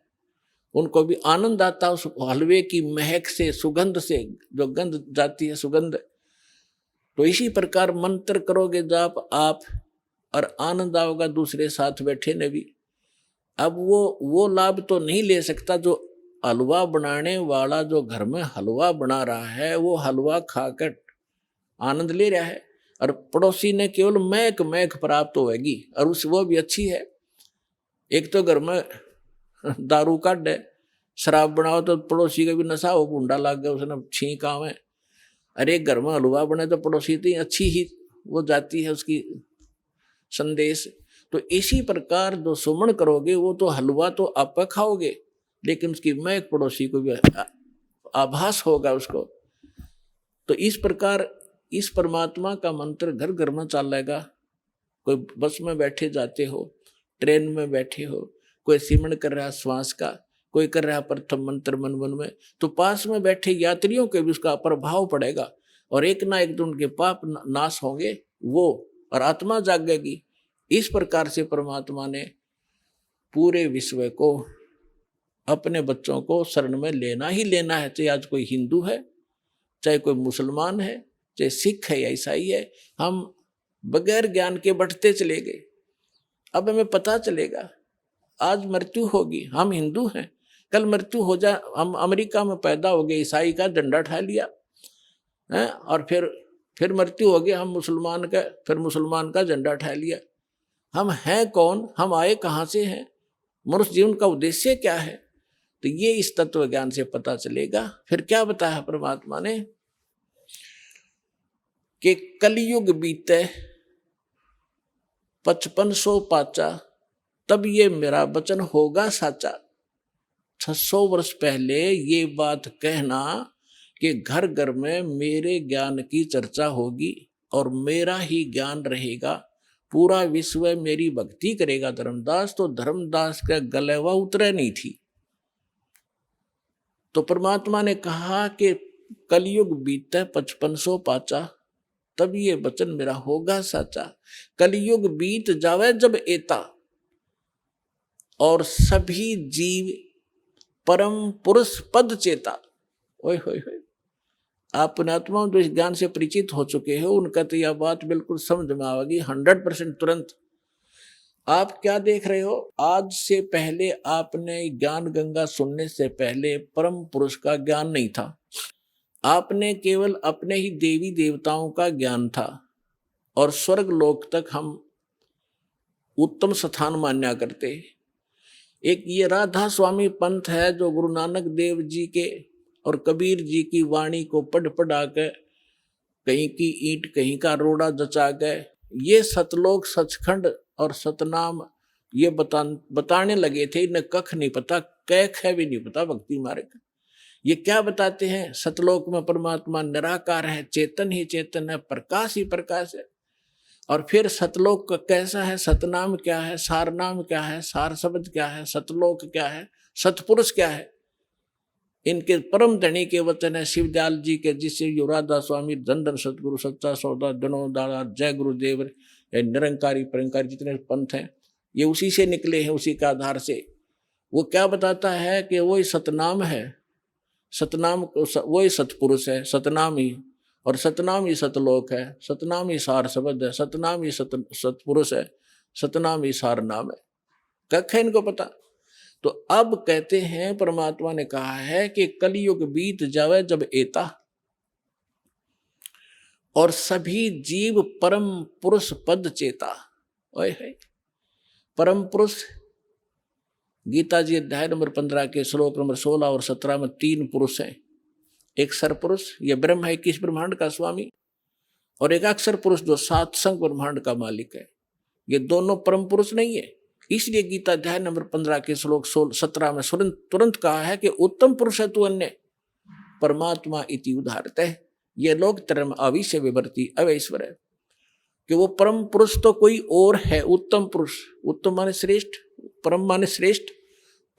उनको भी आनंद आता है उस हलवे की महक से, सुगंध से, जो गंध जाती है सुगंध। तो इसी प्रकार मंत्र करोगे जाप आप, और आनंद आओगा दूसरे साथ बैठे ने भी। अब वो लाभ तो नहीं ले सकता जो हलवा बनाने वाला, जो घर में हलवा बना रहा है, वो हलवा खाकर आनंद ले रहा है, और पड़ोसी ने केवल महक प्राप्त होगी, और वो भी अच्छी है। एक तो घर में दारू काट है, शराब बनाओ तो पड़ोसी का भी नशा हो, गुंडा लग गया, उसने छींक आवे। अरे घर में हलवा बने तो पड़ोसी तो अच्छी ही वो जाती है उसकी संदेश। तो इसी प्रकार जो सुमन करोगे वो तो हलवा तो आप खाओगे, लेकिन उसकी महक पड़ोसी को भी आभास होगा उसको। तो इस प्रकार इस परमात्मा का मंत्र घर घर में चलेगा। कोई बस में बैठे जाते हो, ट्रेन में बैठे हो, कोई सिमरन कर रहा श्वास का, कोई कर रहा प्रथम मंत्र मन मन में, तो पास में बैठे यात्रियों के भी उसका प्रभाव पड़ेगा और एक ना एक दिन उनके पाप नाश होंगे वो, और आत्मा जागेगी। इस प्रकार से परमात्मा ने पूरे विश्व को अपने बच्चों को शरण में लेना ही लेना है, चाहे आज कोई हिंदू है, चाहे कोई मुसलमान है, चाहे सिख है या ईसाई है। हम बगैर ज्ञान के बढ़ते चले गए। अब हमें पता चलेगा आज मृत्यु होगी, हम हिंदू हैं, कल मृत्यु हो जाए, हम अमेरिका में पैदा हो गए, ईसाई का झंडा उठा लिया है, और फिर मृत्यु हो गई, हम मुसलमान का, फिर मुसलमान का झंडा उठा लिया। हम हैं कौन, हम आए कहाँ से हैं, मनुष्य जीवन का उद्देश्य क्या है, तो ये इस तत्व ज्ञान से पता चलेगा। फिर क्या बताया परमात्मा ने कि कलयुग बीते 5500 पाचा, तब ये मेरा वचन होगा साचा। 600 वर्ष पहले ये बात कहना कि घर घर में मेरे ज्ञान की चर्चा होगी और मेरा ही ज्ञान रहेगा, पूरा विश्व मेरी भक्ति करेगा धर्मदास, तो धर्मदास का गलेवा उतरे नहीं थी। तो परमात्मा ने कहा कि कलयुग बीते 5500 पाचा, तब ये वचन मेरा होगा साचा। कलयुग बीत जावे जब एता, और सभी जीव परम पुरुष पद चेता। ओए होए होए, आप पुण्यात्मा जो इस ज्ञान से परिचित हो चुके हो उनका तो यह बात बिल्कुल समझ में आएगी 100% तुरंत। आप क्या देख रहे हो, आज से पहले आपने ज्ञान गंगा सुनने से पहले परम पुरुष का ज्ञान नहीं था, आपने केवल अपने ही देवी देवताओं का ज्ञान था, और स्वर्ग लोक तक हम उत्तम स्थान मान्या करते। एक ये राधा स्वामी पंथ है जो गुरु नानक देव जी के और कबीर जी की वाणी को पढ़ पढ़ा के कहीं की ईंट कहीं का रोड़ा जचा गए, ये सतलोक सचखंड और सतनाम ये बताने लगे थे। इन्हें कख नहीं पता, कैख है भी नहीं पता भक्ति मार्ग। ये क्या बताते हैं, सतलोक में परमात्मा निराकार है, चेतन ही चेतन है, प्रकाश ही प्रकाश है। और फिर सतलोक कैसा है, सतनाम क्या है, सार नाम क्या है, सार शब्द क्या है, सतलोक क्या है, सतपुरुष क्या है, इनके परम धनी के वचन है शिवदयाल जी के, जिससे युवराधा स्वामी धन धन सतगुरु सच्चा सौदा जनो दादा जय गुरुदेव निरंकारी परंकारी जितने पंथ हैं ये उसी से निकले हैं, उसी के आधार से। वो क्या बताता है कि वही सतनाम है, सतनाम वही सतपुरुष है, सतनाम ही, और सतनाम ही सतलोक है, सतनाम ही सार शब्द है, सतनाम ही सतपुरुष है, सतनाम ही सार नाम है। कख है इनको पता। तो अब कहते हैं परमात्मा ने कहा है कि कलयुग बीत जावे जब एता, और सभी जीव परम पुरुष पद चेता। ओए है परम पुरुष, गीता जी अध्याय नंबर 15 के श्लोक नंबर 16 और 17 में 3 पुरुष हैं। एक सरपुरुष, यह ब्रह्म है 21 ब्रह्मांड का स्वामी, और एक अक्षर पुरुष जो 7 संग ब्रह्मांड का मालिक है। ये दोनों परम पुरुष नहीं है, इसलिए गीता अध्याय नंबर 15 के श्लोक 17 में तुरंत कहा है कि उत्तम पुरुष है तू अन्य परमात्मा इति उदाहरते। ये लोग धर्म अविश्य विवर्ती अवैश्वर है कि वो परम पुरुष तो कोई और है। उत्तम पुरुष, उत्तम माने श्रेष्ठ, परम माने श्रेष्ठ,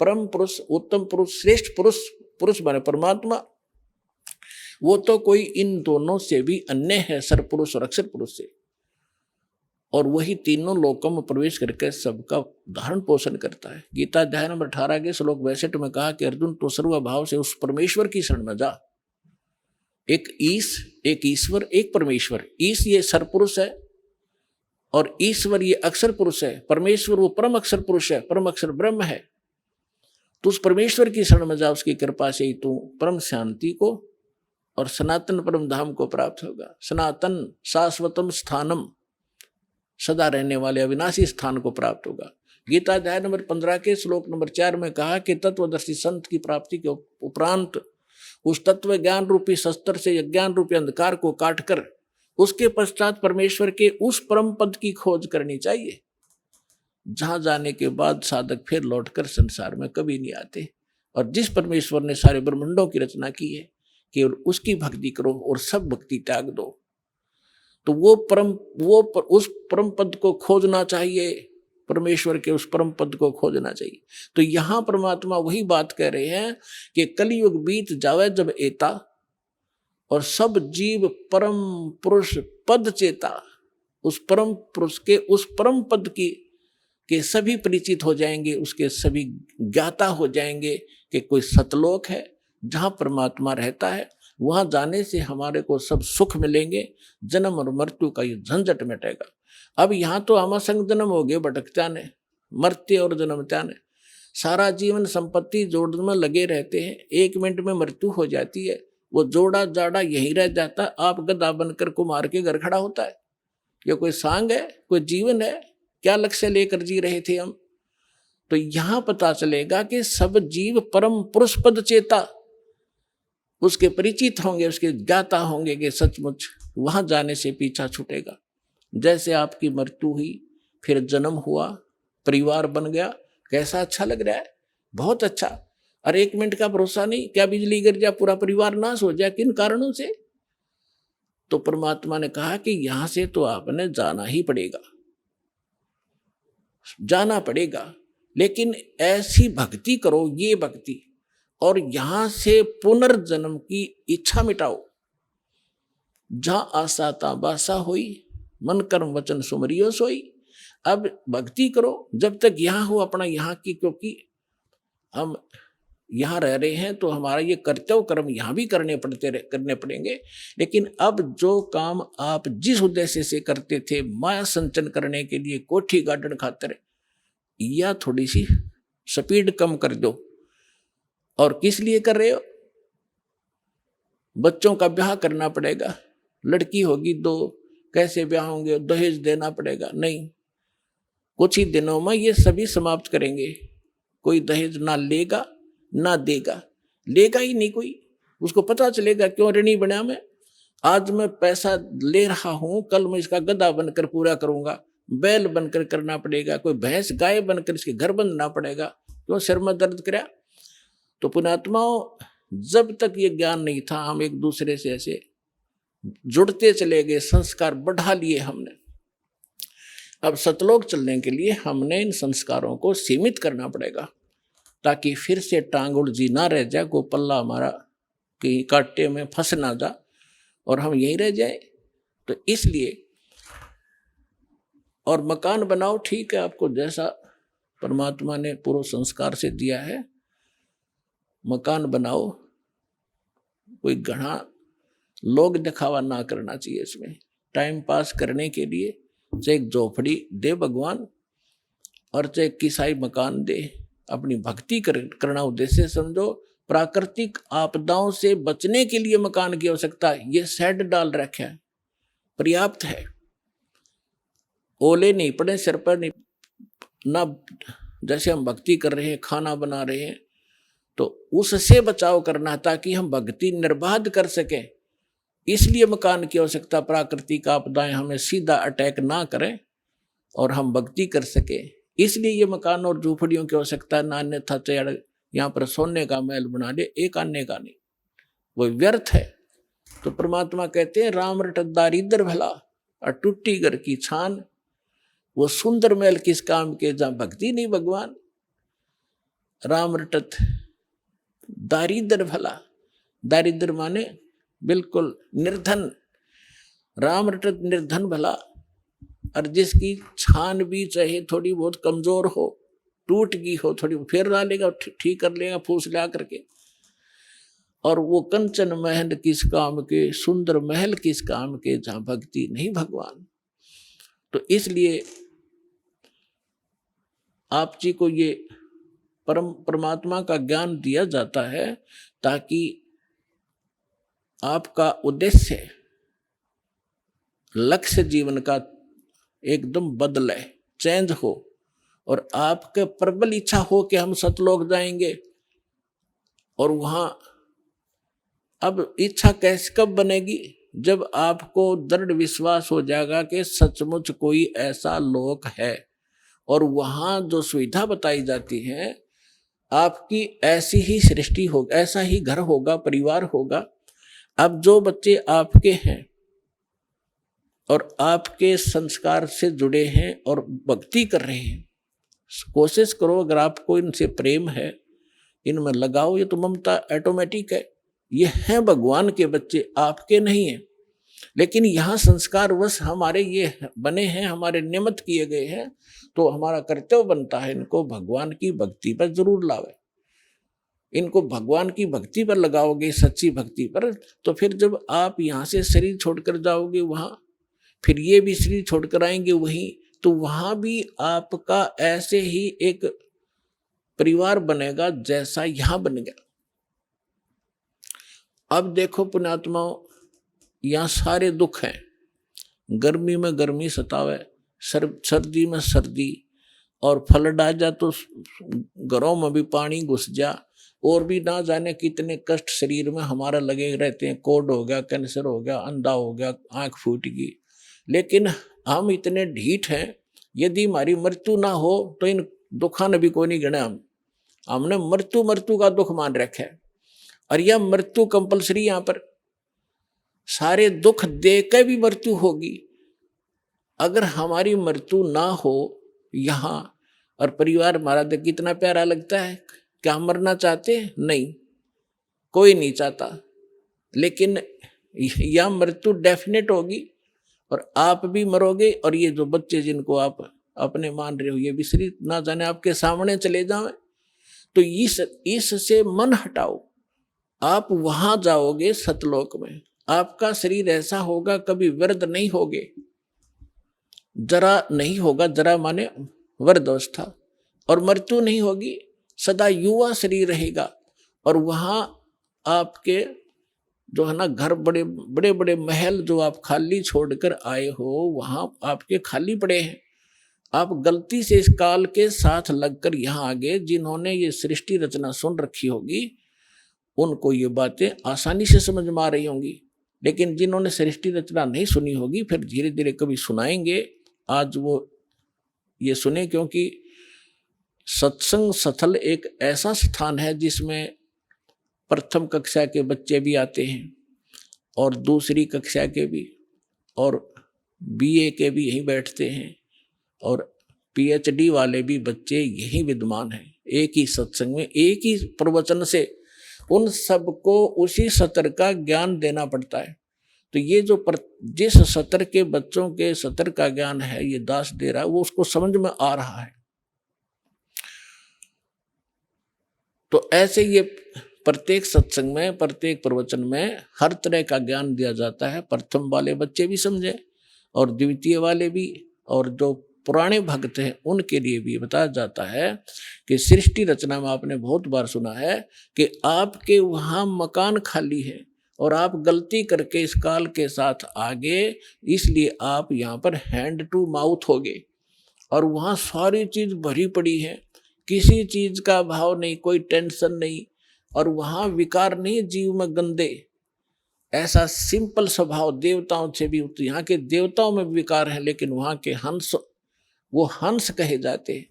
परम पुरुष उत्तम पुरुष, श्रेष्ठ पुरुष, पुरुष माने परमात्मा, वो तो कोई इन दोनों से भी अन्य है, सरपुरुष और अक्षर पुरुष से। और वही तीनों लोकों में प्रवेश करके सबका धारण पोषण करता है। गीता अध्याय नंबर 18 के श्लोक 62 में कहा कि अर्जुन तो सर्वभाव से उस परमेश्वर की शरण में जा। एक ईश, एक ईश्वर, एक परमेश्वर। ईश ये सरपुरुष है और ईश्वर ये अक्षर पुरुष है। परमेश्वर वो परम अक्षर पुरुष है, परम अक्षर ब्रह्म है। तो उस परमेश्वर की शरण में जा, उसकी कृपा से ही तू परम शांति को और सनातन परम धाम को प्राप्त होगा। सनातन शाश्वतम स्थानम, सदा रहने वाले अविनाशी स्थान को प्राप्त होगा। गीता अध्याय नंबर 15 के श्लोक नंबर 4 में कहा कि तत्वदर्शी संत की प्राप्ति के उपरांत उस तत्व ज्ञान रूपी शस्त्र से अज्ञान रूपी अंधकार को काटकर उसके पश्चात परमेश्वर के उस परम पद की खोज करनी चाहिए। जहां जाने के बाद साधक फिर लौटकर संसार में कभी नहीं आते। और जिस परमेश्वर ने सारे ब्रह्मांडों की रचना की है, केवल उसकी भक्ति करो और सब भक्ति त्याग दो। तो उस परम पद को खोजना चाहिए, परमेश्वर के उस परम पद को खोजना चाहिए। तो यहां परमात्मा वही बात कह रहे हैं कि कलयुग बीत जावे जब एता, और सब जीव परम पुरुष पद चेता, उस परम पुरुष के उस परम पद की के सभी परिचित हो जाएंगे, उसके सभी ज्ञाता हो जाएंगे कि कोई सतलोक है जहां परमात्मा रहता है, वहां जाने से हमारे को सब सुख मिलेंगे, जन्म और मृत्यु का ये झंझट मिटेगा। अब यहाँ तो हम संग जन्म हो गए भटकत्या ने, मरते और जन्मत्या ने, सारा जीवन संपत्ति जोड़ने में लगे रहते हैं, 1 मिनट में मृत्यु हो जाती है, वो जोड़ा जाड़ा यहीं रह जाता है, आप गधा बनकर कुम्हार के घर खड़ा होता है। ये कोई सांग है, कोई जीवन है? क्या लक्ष्य लेकर जी रहे थे हम? तो यहां पता चलेगा कि सब जीव परम पुरुष पद चेता, उसके परिचित होंगे, उसके ज्ञाता होंगे कि सचमुच वहां जाने से पीछा छूटेगा। जैसे आपकी मृत्यु हुई, फिर जन्म हुआ, परिवार बन गया, कैसा अच्छा लग रहा है, बहुत अच्छा। और 1 मिनट का भरोसा नहीं, क्या बिजली गिर जाए पूरा परिवार नाश हो जाए, किन कारणों से? तो परमात्मा ने कहा कि यहां से तो आपने जाना ही पड़ेगा, जाना पड़ेगा, लेकिन ऐसी भक्ति करो, ये भक्ति, और यहां से पुनर्जन्म की इच्छा मिटाओ। जहां आशा ता बासा होई, मन कर्म वचन सुमरियो सोई। अब भक्ति करो जब तक यहां हो अपना, यहाँ की, क्योंकि हम यहाँ रह रहे हैं तो हमारा ये कर्तव्य कर्म यहाँ भी करने पड़ेंगे। लेकिन अब जो काम आप जिस उद्देश्य से करते थे, माया संचन करने के लिए, कोठी गार्डन खातर, या थोड़ी सी स्पीड कम कर दो। और किस लिए कर रहे हो? बच्चों का ब्याह करना पड़ेगा, लड़की होगी 2, कैसे ब्याह होंगे, दहेज देना पड़ेगा। नहीं, कुछ ही दिनों में ये सभी समाप्त करेंगे। कोई दहेज ना लेगा ना देगा, लेगा ही नहीं कोई। उसको पता चलेगा क्यों ऋणी बना मैं, आज मैं पैसा ले रहा हूं, कल मैं इसका गधा बनकर पूरा करूंगा, बैल बनकर करना पड़ेगा, कोई भैंस गाय बनकर इसके घर बंधना पड़ेगा, क्यों सिर में दर्द कराया। तो पुण्यात्माओं, जब तक ये ज्ञान नहीं था, हम एक दूसरे से ऐसे जुड़ते चले गए, संस्कार बढ़ा लिए हमने। अब सतलोक चलने के लिए हमने इन संस्कारों को सीमित करना पड़ेगा, ताकि फिर से टांग उलझी ना रह जाए, को पल्ला हमारा कहीं कांटे में फंस ना जा और हम यहीं रह जाए। तो इसलिए, और मकान बनाओ, ठीक है, आपको जैसा परमात्मा ने पूर्व संस्कार से दिया है, मकान बनाओ, कोई घना लोग दिखावा ना करना चाहिए इसमें। टाइम पास करने के लिए चाहे एक झोपड़ी दे भगवान, और चाहे किसाई मकान दे, अपनी भक्ति करना उद्देश्य समझो। प्राकृतिक आपदाओं से बचने के लिए मकान की आवश्यकता है, ये शेड डाल रखा है, पर्याप्त है। ओले नहीं पड़े सिर पर, नहीं ना, जैसे हम भक्ति कर रहे हैं, खाना बना रहे हैं, तो उससे बचाव करना, ताकि हम भक्ति निर्बाध कर सकें। इसलिए मकान की आवश्यकता, प्राकृतिक आपदाएं हमें सीधा अटैक ना करें और हम भक्ति कर सके, इसलिए ये मकान और झूपड़ियों की आवश्यकता। ना अन्यथा चाहे यहाँ पर सोने का महल बना ले, एक आने का नहीं, वो व्यर्थ है। तो परमात्मा कहते हैं, राम रट दारिद्र भला और टूटी घर की छान, वो सुंदर महल किस काम के जहां भक्ति नहीं भगवान। राम रटत दारिद्र भला, दारिद्र माने बिल्कुल निर्धन, राम रटत निर्धन भला। और जिसकी छान भी चाहे थोड़ी बहुत कमजोर हो, टूट गई हो, थोड़ी फिर डालेगा, ठीक कर लेगा फूस ला करके। और वो कंचन महल किस काम के, सुंदर महल किस काम के, जहां भक्ति नहीं भगवान। तो इसलिए आप जी को ये परमात्मा का ज्ञान दिया जाता है, ताकि आपका उद्देश्य, लक्ष्य जीवन का एकदम बदले, चेंज हो, और आपके प्रबल इच्छा हो कि हम सतलोक जाएंगे। और वहां अब इच्छा कैसे कब बनेगी? जब आपको दृढ़ विश्वास हो जाएगा कि सचमुच कोई ऐसा लोक है और वहां जो सुविधा बताई जाती है, आपकी ऐसी ही सृष्टि होगी, ऐसा ही घर होगा, परिवार होगा। अब जो बच्चे आपके हैं और आपके संस्कार से जुड़े हैं और भक्ति कर रहे हैं, कोशिश करो, अगर आपको इनसे प्रेम है, इनमें लगाओ। ये तो ममता ऑटोमेटिक है, ये हैं भगवान के बच्चे, आपके नहीं हैं। लेकिन यहाँ संस्कार वश हमारे ये बने हैं, हमारे निमित्त किए गए हैं, तो हमारा कर्तव्य बनता है इनको भगवान की भक्ति पर जरूर लावे। इनको भगवान की भक्ति पर लगाओगे, सच्ची भक्ति पर, तो फिर जब आप यहाँ से शरीर छोड़कर जाओगे वहाँ, फिर ये भी शरीर छोड़कर आएंगे वहीं, तो वहाँ भी आपका ऐसे ही एक परिवार बनेगा जैसा यहाँ बन गया। अब देखो पुण्यात्माओं, यहाँ सारे दुख हैं। गर्मी में गर्मी सतावे, सर्दी में सर्दी, और फ्लड आ जा तो घरों में भी पानी घुस जा, और भी ना जाने कितने कष्ट शरीर में हमारा लगे रहते हैं। कोढ़ हो गया, कैंसर हो गया, अंधा हो गया, आंख फूट गई। लेकिन हम इतने ढीठ हैं, यदि हमारी मृत्यु ना हो तो इन दुखा ने भी कोई नहीं गिना। हमने मृत्यु का दुख मान रखा है, और यह मृत्यु कंपलसरी, यहाँ पर सारे दुख दे के भी मृत्यु होगी। अगर हमारी मृत्यु ना हो यहाँ, और परिवार हमारा देख कितना प्यारा लगता है, क्या हम मरना चाहते हैं? नहीं, कोई नहीं चाहता। लेकिन यह मृत्यु डेफिनेट होगी, और आप भी मरोगे, और ये जो बच्चे जिनको आप अपने मान रहे हो, ये भी शरीर ना जाने आपके सामने चले जाएं। तो इससे मन हटाओ, आप वहां जाओगे सतलोक में। आपका शरीर ऐसा होगा, कभी वृद्ध नहीं होगे, जरा नहीं होगा, जरा माने वृद्धावस्था, और मृत्यु नहीं होगी, सदा युवा शरीर रहेगा। और वहां आपके जो है ना घर, बड़े बड़े बड़े महल जो आप खाली छोड़कर आए हो, वहां आपके खाली पड़े हैं। आप गलती से इस काल के साथ लगकर यहाँ आ गए। जिन्होंने ये सृष्टि रचना सुन रखी होगी, उनको ये बातें आसानी से समझ में आ रही होंगी। लेकिन जिन्होंने सृष्टि रचना नहीं सुनी होगी, फिर धीरे धीरे कभी सुनाएंगे। आज वो ये सुने, क्योंकि सत्संग स्थल एक ऐसा स्थान है जिसमें प्रथम कक्षा के बच्चे भी आते हैं, और दूसरी कक्षा के भी, और बीए के भी यहीं बैठते हैं, और पीएचडी वाले भी बच्चे यहीं विद्यमान हैं। एक ही सत्संग में, एक ही प्रवचन से उन सबको उसी सत्र का ज्ञान देना पड़ता है। तो ये जो जिस सत्र के बच्चों के सत्र का ज्ञान है ये दास दे रहा है, वो उसको समझ में आ रहा है। तो ऐसे ये प्रत्येक सत्संग में, प्रत्येक प्रवचन में हर तरह का ज्ञान दिया जाता है। प्रथम वाले बच्चे भी समझे, और द्वितीय वाले भी, और जो पुराने भक्त हैं उनके लिए भी बताया जाता है कि सृष्टि रचना में आपने बहुत बार सुना है कि आपके वहाँ मकान खाली है, और आप गलती करके इस काल के साथ आगे, इसलिए आप यहाँ पर हैंड टू माउथ हो गए। और वहाँ सारी चीज भरी पड़ी है, किसी चीज का भाव नहीं, कोई टेंशन नहीं, और वहाँ विकार नहीं जीव में गंदे। ऐसा सिंपल स्वभाव देवताओं से भी, यहाँ के देवताओं में विकार है, लेकिन वहाँ के हंस, वो हंस कहे जाते हैं।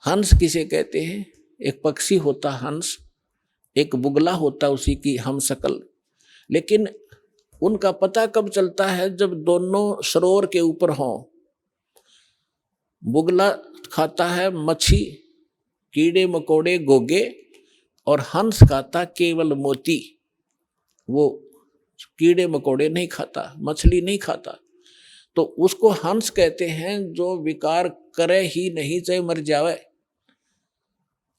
हंस किसे कहते हैं? एक पक्षी होता हंस, एक बुगला होता उसी की हम शकल। लेकिन उनका पता कब चलता है? जब दोनों सरोवर के ऊपर हों। बुगला खाता है मच्छी, कीड़े मकोड़े, गोगे, और हंस खाता केवल मोती। वो कीड़े मकोड़े नहीं खाता, मछली नहीं खाता। तो उसको हंस कहते हैं जो विकार करे ही नहीं, चाहे मर जावे।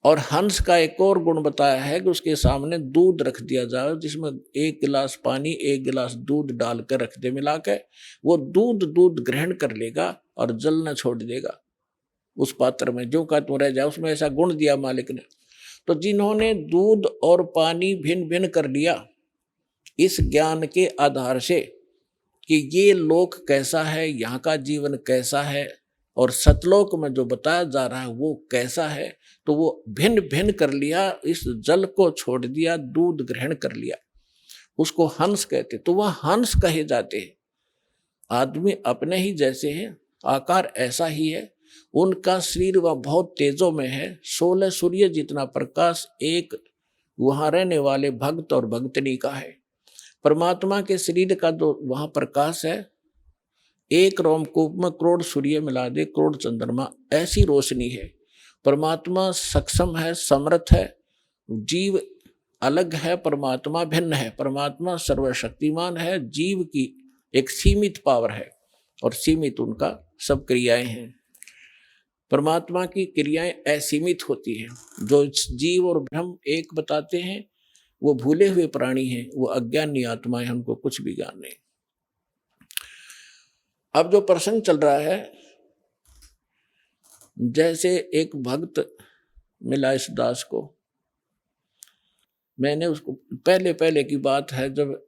और हंस का एक और गुण बताया है कि उसके सामने दूध रख दिया जाए, जिसमें 1 गिलास पानी 1 गिलास दूध डालकर रख दे मिला के, वो दूध ग्रहण कर लेगा और जल न छोड़ देगा उस पात्र में, जो का तो रह जाए। उसमें ऐसा गुण दिया मालिक ने। तो जिन्होंने दूध और पानी भिन्न भिन्न कर लिया इस ज्ञान के आधार से कि ये लोक कैसा है, यहाँ का जीवन कैसा है, और सतलोक में जो बताया जा रहा है वो कैसा है, तो वो भिन्न भिन्न कर लिया, इस जल को छोड़ दिया, दूध ग्रहण कर लिया, उसको हंस कहते। तो वह हंस कहे जाते हैं। आदमी अपने ही जैसे हैं, आकार ऐसा ही है, उनका शरीर वह बहुत तेजों में है, 16 सूर्य जितना प्रकाश एक वहां रहने वाले भक्त और भक्तनी का है। परमात्मा के शरीर का जो वहां प्रकाश है, एक रोमकूप में करोड़ सूर्य मिला दे, करोड़ चंद्रमा, ऐसी रोशनी है। परमात्मा सक्षम है, समर्थ है। जीव अलग है, परमात्मा भिन्न है। परमात्मा सर्वशक्तिमान है, जीव की एक सीमित पावर है और सीमित उनका सब क्रियाएं हैं। परमात्मा की क्रियाएं असीमित होती हैं। जो जीव और ब्रह्म एक बताते हैं वो भूले हुए प्राणी हैं, वो अज्ञानी आत्माएं हैं, उनको कुछ भी ज्ञान नहीं। अब जो प्रसंग चल रहा है, जैसे एक भक्त मिला इस दास को, मैंने उसको पहले की बात है, जब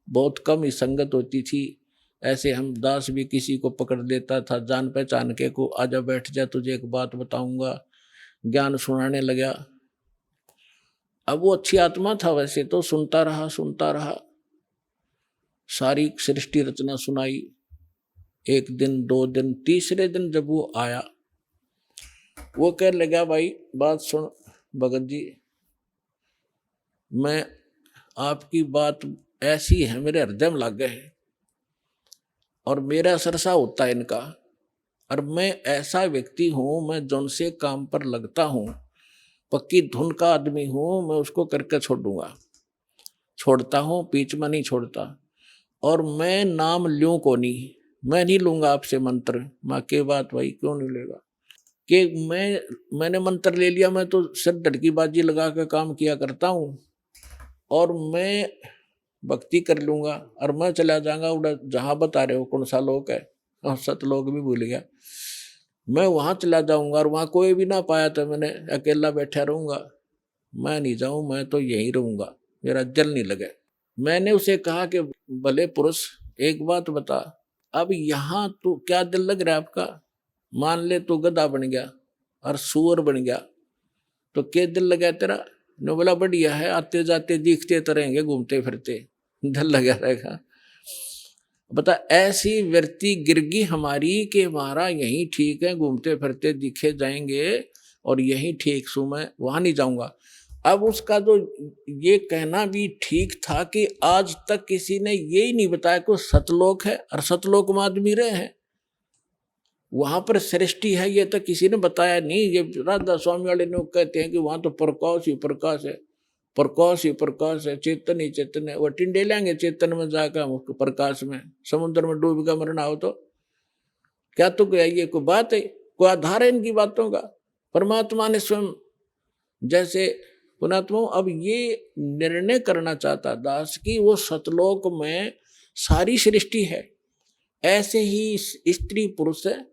बहुत कम ही संगत होती थी, ऐसे हम दास भी किसी को पकड़ लेता था जान पहचान के, को आजा बैठ जा तुझे एक बात बताऊंगा, ज्ञान सुनाने लगा। अब वो अच्छी आत्मा था वैसे तो, सुनता रहा, सारी सृष्टि रचना सुनाई। एक दिन, 2 दिन, तीसरे दिन जब वो आया, वो कह लगा भाई बात सुन भगत जी, मैं आपकी बात ऐसी है मेरे हृदय में लग गए है और मेरा सरसा होता है इनका, और मैं ऐसा व्यक्ति हूं, मैं जौन से काम पर लगता हूं, पक्की धुन का आदमी हूं, मैं उसको करके छोड़ूंगा, छोड़ता हूं, बीच में नहीं छोड़ता। और मैं नाम लूं को नहीं, मैं नहीं लूंगा आपसे मंत्र। माँ के बात भाई क्यों नहीं लेगा, कि मैंने मंत्र ले लिया, मैं तो सिर धड़की बाजी लगा कर काम किया करता हूं और मैं भक्ति कर लूंगा और मैं चला जाऊंगा उड़ा, जहां बता रहे हो कौन सा लोक है, सतलोक भी भूल गया, मैं वहां चला जाऊंगा और वहां कोई भी ना पाया तो मैंने अकेला बैठा रहूंगा। मैं नहीं जाऊं, मैं तो यहीं रहूंगा, मेरा दिल नहीं लगे। मैंने उसे कहा कि भले पुरुष एक बात बता, अब यहाँ तू क्या दिल लग रहा है आपका, मान ले तू गधा बन गया और सुअर बन गया तो क्या दिल लगा तेरा? ने बोला बढ़िया है, आते जाते दिखते तो रहेंगे, घूमते फिरते, दिल लगा रहेगा। बता ऐसी वृत्ति गिरगी हमारी कि हमारा यही ठीक है, घूमते फिरते दिखे जाएंगे और यही ठीक सू, मैं वहां नहीं जाऊंगा। अब उसका जो ये कहना भी ठीक था कि आज तक किसी ने यही नहीं बताया कि सतलोक है और सतलोक में आदमी रहे हैं, वहां पर सृष्टि है, ये तो किसी ने बताया नहीं। ये राधा स्वामी वाले लोग कहते हैं कि वहां तो प्रकाश ही प्रकाश है, प्रकाश ही प्रकाश है, चेतन ही चेतन है। वो टिंडे लेंगे चेतन में जाकर प्रकाश में, समुद्र में डूब का मरना हो तो क्या? तो क्या ये कोई बात है, कोई आधार है इनकी बातों का? परमात्मा ने स्वयं जैसे पुणात्मा अब ये निर्णय करना चाहता दास की वो सतलोक में सारी सृष्टि है, ऐसे ही स्त्री पुरुष है,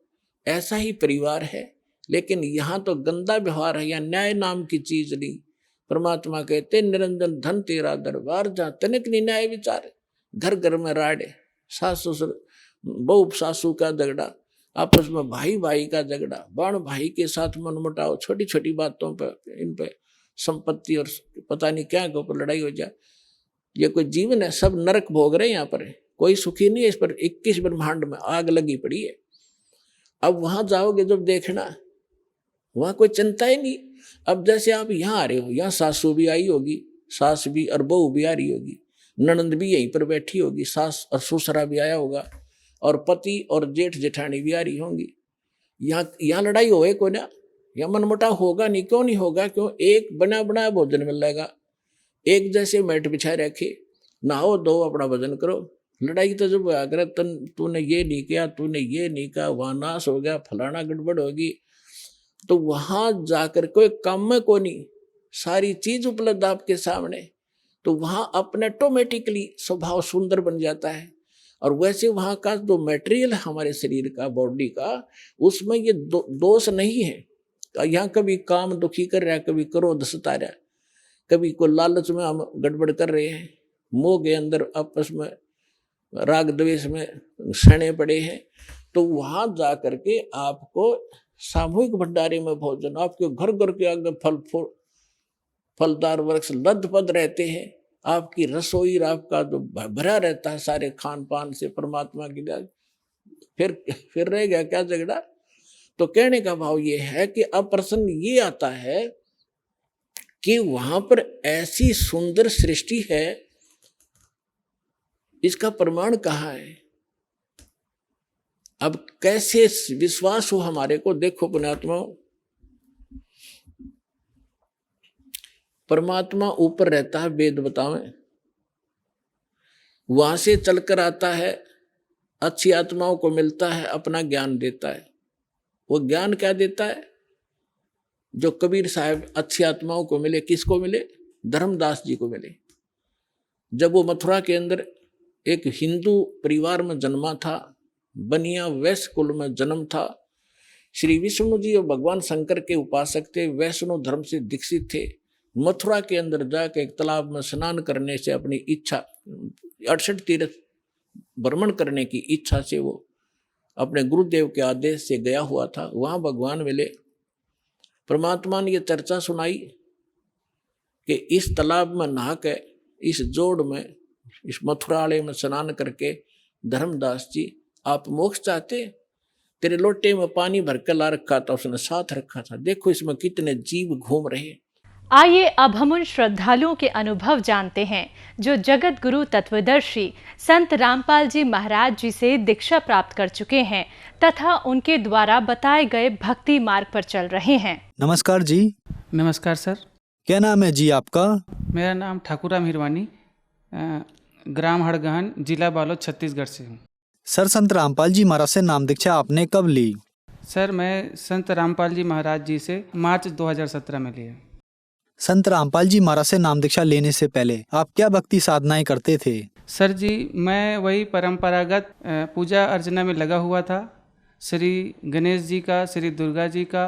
ऐसा ही परिवार है, लेकिन यहाँ तो गंदा व्यवहार है, या न्याय नाम की चीज नहीं। परमात्मा कहते निरंजन धन तेरा दरबार, जहाँ तनिक नहीं न्याय विचार, घर घर में राड़े, सास ससुर बहू सासू का झगड़ा, आपस में भाई भाई का झगड़ा, बाण भाई के साथ मनमुटाव, छोटी छोटी बातों पर, इन पे संपत्ति और पता नहीं क्या के ऊपर लड़ाई हो जाए। ये कोई जीवन है? सब नरक भोग रहे हैं यहाँ पर, कोई सुखी नहीं है। इस पर 21 ब्रह्मांड में आग लगी पड़ी है। अब वहां जाओगे जब देखना, वहां कोई चिंता ही नहीं। अब जैसे आप यहाँ आ रहे हो, यहाँ सासू भी आई होगी, सास भी और बहू भी आ रही होगी, ननंद भी यहीं पर बैठी होगी, सास और ससुरा भी आया होगा, और पति और जेठ जेठानी भी आ रही होंगी। यहाँ लड़ाई होए कोई ना, यहाँ मनमुटाव होगा नहीं। क्यों नहीं होगा? क्यों? एक बना बनाया भोजन मिलेगा, एक जैसे मैट बिछाए रखे, नहाओ धो अपना भजन करो। लड़ाई तो जब अगर तूने ये नहीं किया, तूने ये नहीं कहा, वहां नाश हो गया, फलाना गड़बड़ होगी, तो वहां जाकर कोई काम में को नहीं, सारी चीज उपलब्ध आपके सामने, तो वहां अपने ऑटोमेटिकली स्वभाव सुंदर बन जाता है। और वैसे वहां का जो मटेरियल है हमारे शरीर का, बॉडी का, उसमें ये दोष नहीं है। यहाँ कभी काम दुखी कर रहा है, कभी क्रोध सता रहा है, कभी को लालच में हम गड़बड़ कर रहे हैं, मोह के अंदर आपस में राग द्वेष में सने पड़े हैं, तो वहां जाकर के आपको सामूहिक भंडारे में भोजन, आपके घर घर के आगे फलदार वृक्ष लदपद रहते हैं, आपकी रसोई आपका जो भरा रहता है सारे खान पान से परमात्मा की। फिर रह गया क्या झगड़ा? तो कहने का भाव ये है कि अब प्रश्न ये आता है कि वहां पर ऐसी सुंदर सृष्टि है, इसका प्रमाण कहाँ है? अब कैसे विश्वास हो हमारे को? देखो पुण्यात्मा, परमात्मा ऊपर रहता है, वेद बतावें, वहां से चलकर आता है, अच्छी आत्माओं को मिलता है, अपना ज्ञान देता है। वो ज्ञान क्या देता है? जो कबीर साहब अच्छी आत्माओं को मिले, किसको मिले? धर्मदास जी को मिले। जब वो मथुरा के अंदर एक हिंदू परिवार में जन्मा था, बनिया वैश्य कुल में जन्म था, श्री विष्णु जी और भगवान शंकर के उपासक थे, वैष्णव धर्म से दीक्षित थे। मथुरा के अंदर जाकर एक तालाब में स्नान करने से अपनी इच्छा, 68 तीर्थ भ्रमण करने की इच्छा से वो अपने गुरुदेव के आदेश से गया हुआ था। वहां भगवान मिले, परमात्मा ने ये चर्चा सुनाई कि इस तालाब में नहा के, इस जोड़ में, इस मथुरालय में स्नान करके, धर्मदास जी आप मोक्ष चाहते? तेरे लोटे में पानी भर के ला रखा था, उसने साथ रखा था, देखो इसमें कितने जीव घूम रहे हैं। आइए अब हम उन श्रद्धालुओं के अनुभव जानते हैं जो जगत गुरु तत्वदर्शी संत रामपाल जी महाराज जी से दीक्षा प्राप्त कर चुके हैं तथा उनके द्वारा बताए गए भक्ति मार्ग पर चल रहे हैं। नमस्कार जी। नमस्कार सर। क्या नाम है जी आपका? मेरा नाम ठाकुराम हिरवानी, ग्राम हड़गहन, जिला बालोद, छत्तीसगढ़ से हूँ। सर, संत रामपाल जी महाराज से नाम दीक्षा आपने कब ली? सर, मैं संत रामपाल जी महाराज जी से मार्च 2017 में लिया। संत रामपाल जी महाराज से नाम दीक्षा लेने से पहले आप क्या भक्ति साधनाएं करते थे? सर जी, मैं वही परंपरागत पूजा अर्चना में लगा हुआ था। श्री गणेश जी का, श्री दुर्गा जी का,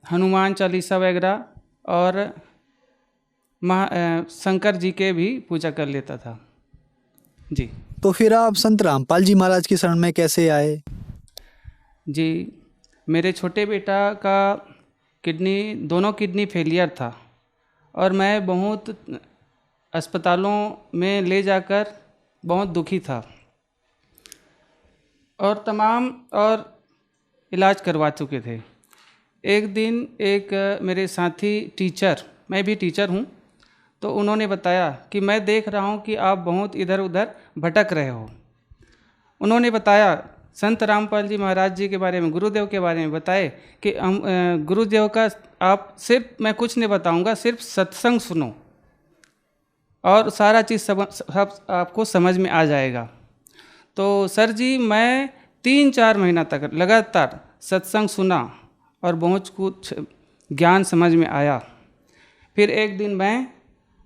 हनुमान चालीसा वगैरह और शंकर जी के भी पूजा कर लेता था जी। तो फिर आप संत रामपाल जी महाराज की शरण में कैसे आए? जी, मेरे छोटे बेटा का दोनों किडनी फेलियर था और मैं बहुत अस्पतालों में ले जाकर बहुत दुखी था और तमाम इलाज करवा चुके थे। एक दिन एक मेरे साथी टीचर, मैं भी टीचर हूँ, तो उन्होंने बताया कि मैं देख रहा हूँ कि आप बहुत इधर उधर भटक रहे हो। उन्होंने बताया संत रामपाल जी महाराज जी के बारे में, गुरुदेव के बारे में बताए कि हम गुरुदेव का आप सिर्फ, मैं कुछ नहीं बताऊंगा, सिर्फ सत्संग सुनो और सारा चीज़ सब आपको समझ में आ जाएगा। तो सर जी, मैं 3-4 महीना तक लगातार सत्संग सुना और बहुत कुछ ज्ञान समझ में आया। फिर एक दिन मैं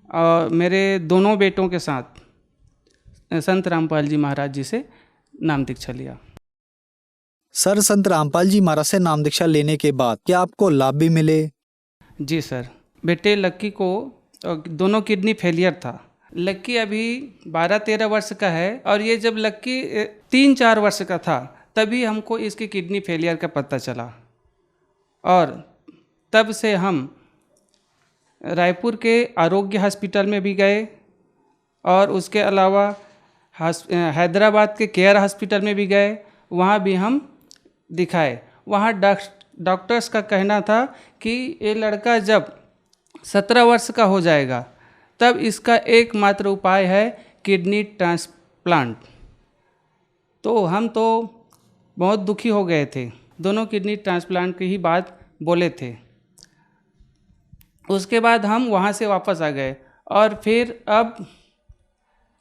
और मेरे दोनों बेटों के साथ संत रामपाल जी महाराज जी से नाम दीक्षा लिया। सर, संत रामपाल जी महाराज से नाम दीक्षा लेने के बाद क्या आपको लाभ भी मिले? जी सर, बेटे लक्की को दोनों किडनी फेलियर था। लक्की अभी 12-13 वर्ष का है और ये जब लक्की 3-4 वर्ष का था तभी हमको इसकी किडनी फेलियर का पता चला और तब से हम रायपुर के आरोग्य हॉस्पिटल में भी गए और उसके अलावा हैदराबाद के केयर हॉस्पिटल में भी गए, वहाँ भी हम दिखाए। वहाँ डॉक्टर्स का कहना था कि ये लड़का जब 17 वर्ष का हो जाएगा तब इसका एकमात्र उपाय है किडनी ट्रांसप्लांट। तो हम तो बहुत दुखी हो गए थे, दोनों किडनी ट्रांसप्लांट की ही बात बोले थे। उसके बाद हम वहाँ से वापस आ गए और फिर अब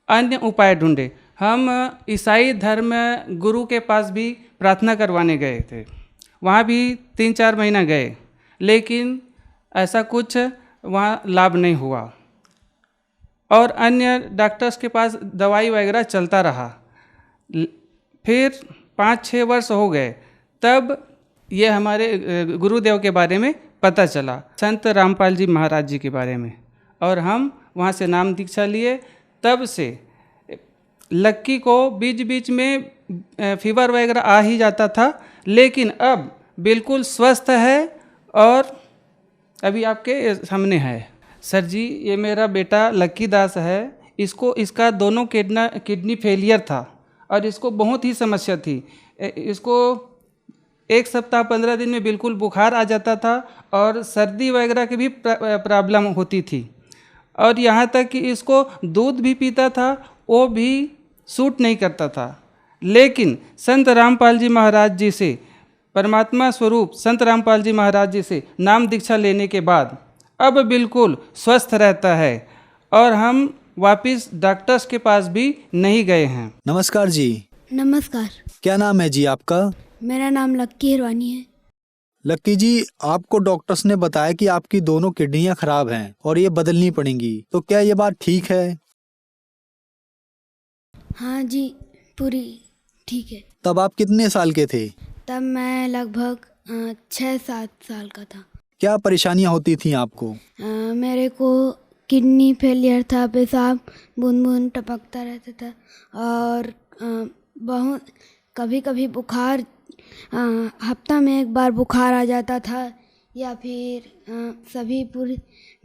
अन्य उपाय ढूंढे। हम ईसाई धर्म गुरु के पास भी प्रार्थना करवाने गए थे, वहाँ भी 3-4 महीना गए, लेकिन ऐसा कुछ वहाँ लाभ नहीं हुआ और अन्य डॉक्टर्स के पास दवाई वगैरह चलता रहा। फिर 5-6 वर्ष हो गए, तब ये हमारे गुरुदेव के बारे में पता चला, संत रामपाल जी महाराज जी के बारे में, और हम वहाँ से नाम दीक्षा लिए। तब से लक्की को बीच बीच में फीवर वगैरह आ ही जाता था, लेकिन अब बिल्कुल स्वस्थ है और अभी आपके सामने है। सर जी, ये मेरा बेटा लक्की दास है, इसका दोनों किडनी फेलियर था और इसको बहुत ही समस्या थी। इसको 1 सप्ताह 15 दिन में बिल्कुल बुखार आ जाता था और सर्दी वगैरह की भी प्रॉब्लम होती थी। और यहाँ तक कि इसको दूध भी पीता था, वो भी सूट नहीं करता था। लेकिन संत रामपाल जी महाराज जी से, परमात्मा स्वरूप संत रामपाल जी महाराज जी से नाम दीक्षा लेने के बाद अब बिल्कुल स्वस्थ रहता है और हम वापस डॉक्टर्स के पास भी नहीं गए हैं। नमस्कार जी। नमस्कार, क्या नाम है जी आपका? मेरा नाम लक्की हिरवानी है। लक्की जी, आपको डॉक्टर्स ने बताया कि आपकी दोनों किडनियां खराब हैं और ये बदलनी पड़ेंगी, तो क्या ये बात ठीक है? हाँ जी, पूरी ठीक है। तब आप कितने साल के थे? तब मैं लगभग 6-7 साल का था। क्या परेशानियां होती थी आपको? मेरे को किडनी फेलियर था, पेशाब बूंद बूंद टपकता रहता था और बहुत कभी कभी बुखार, हफ्ता में एक बार बुखार आ जाता था, या फिर सभी पूरे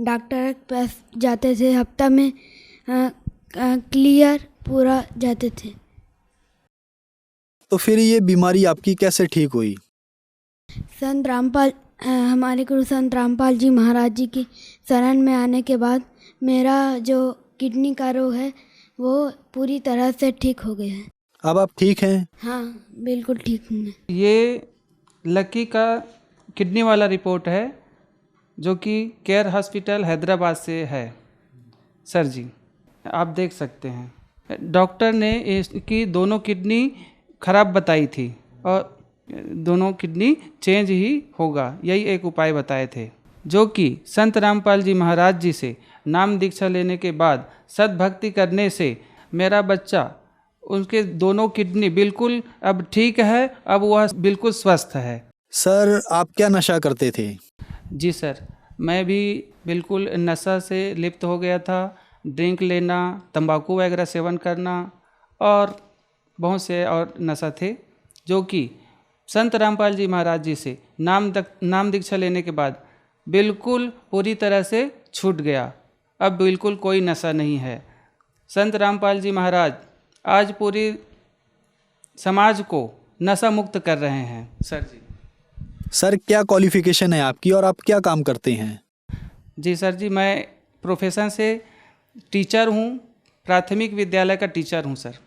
डॉक्टर के पास जाते थे, हफ्ता में क्लियर पूरा जाते थे। तो फिर ये बीमारी आपकी कैसे ठीक हुई? संत रामपाल, हमारे गुरु संत रामपाल जी महाराज जी की शरण में आने के बाद मेरा जो किडनी का रोग है वो पूरी तरह से ठीक हो गया है। अब आप ठीक हैं? हाँ, बिल्कुल ठीक हूँ मैं। ये लकी का किडनी वाला रिपोर्ट है जो कि केयर हॉस्पिटल हैदराबाद से है सर जी, आप देख सकते हैं। डॉक्टर ने इसकी दोनों किडनी खराब बताई थी और दोनों किडनी चेंज ही होगा, यही एक उपाय बताए थे, जो कि संत रामपाल जी महाराज जी से नाम दीक्षा लेने के बाद सद्भक्ति करने से मेरा बच्चा, उनके दोनों किडनी बिल्कुल अब ठीक है, अब वह बिल्कुल स्वस्थ है। सर, आप क्या नशा करते थे? जी सर, मैं भी बिल्कुल नशा से लिप्त हो गया था। ड्रिंक लेना, तंबाकू वगैरह सेवन करना और बहुत से और नशा थे, जो कि संत रामपाल जी महाराज जी से नाम दीक्षा लेने के बाद बिल्कुल पूरी तरह से छूट गया। अब बिल्कुल कोई नशा नहीं है। संत रामपाल जी महाराज आज पूरी समाज को नशा मुक्त कर रहे हैं सर जी। सर, क्या क्वालिफिकेशन है आपकी और आप क्या काम करते हैं? जी सर जी, मैं प्रोफेशन से टीचर हूँ, प्राथमिक विद्यालय का टीचर हूँ सर।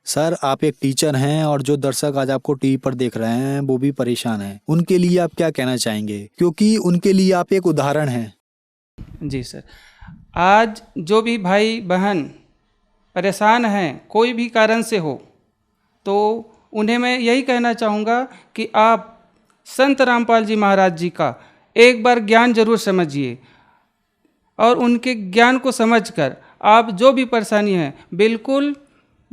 सर, आप एक टीचर हैं और जो दर्शक आज आपको टीवी पर देख रहे हैं वो भी परेशान हैं, उनके लिए आप क्या कहना चाहेंगे, क्योंकि उनके लिए आप एक उदाहरण हैं। जी सर, आज जो भी भाई बहन परेशान हैं कोई भी कारण से हो, तो उन्हें मैं यही कहना चाहूँगा कि आप संत रामपाल जी महाराज जी का एक बार ज्ञान जरूर समझिए और उनके ज्ञान को समझकर आप जो भी परेशानी है, बिल्कुल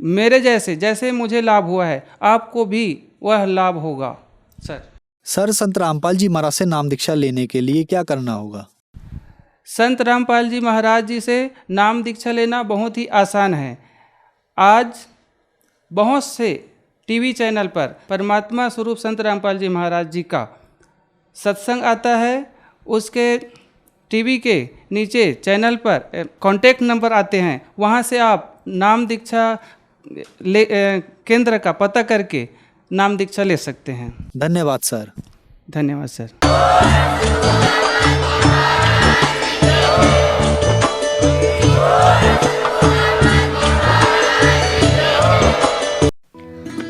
मेरे जैसे मुझे लाभ हुआ है, आपको भी वह लाभ होगा सर। संत रामपाल जी महाराज से नाम दीक्षा लेने के लिए क्या करना होगा? संत रामपाल जी महाराज जी से नाम दीक्षा लेना बहुत ही आसान है। आज बहुत से टीवी चैनल पर परमात्मा स्वरूप संत रामपाल जी महाराज जी का सत्संग आता है, उसके टीवी के नीचे चैनल पर कॉन्टैक्ट नंबर आते हैं, वहाँ से आप नाम दीक्षा केंद्र का पता करके नाम दीक्षा ले सकते हैं। धन्यवाद सर। धन्यवाद सर।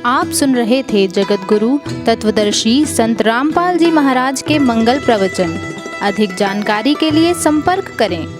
आप सुन रहे थे जगत गुरु तत्वदर्शी संत रामपाल जी महाराज के मंगल प्रवचन। अधिक जानकारी के लिए संपर्क करें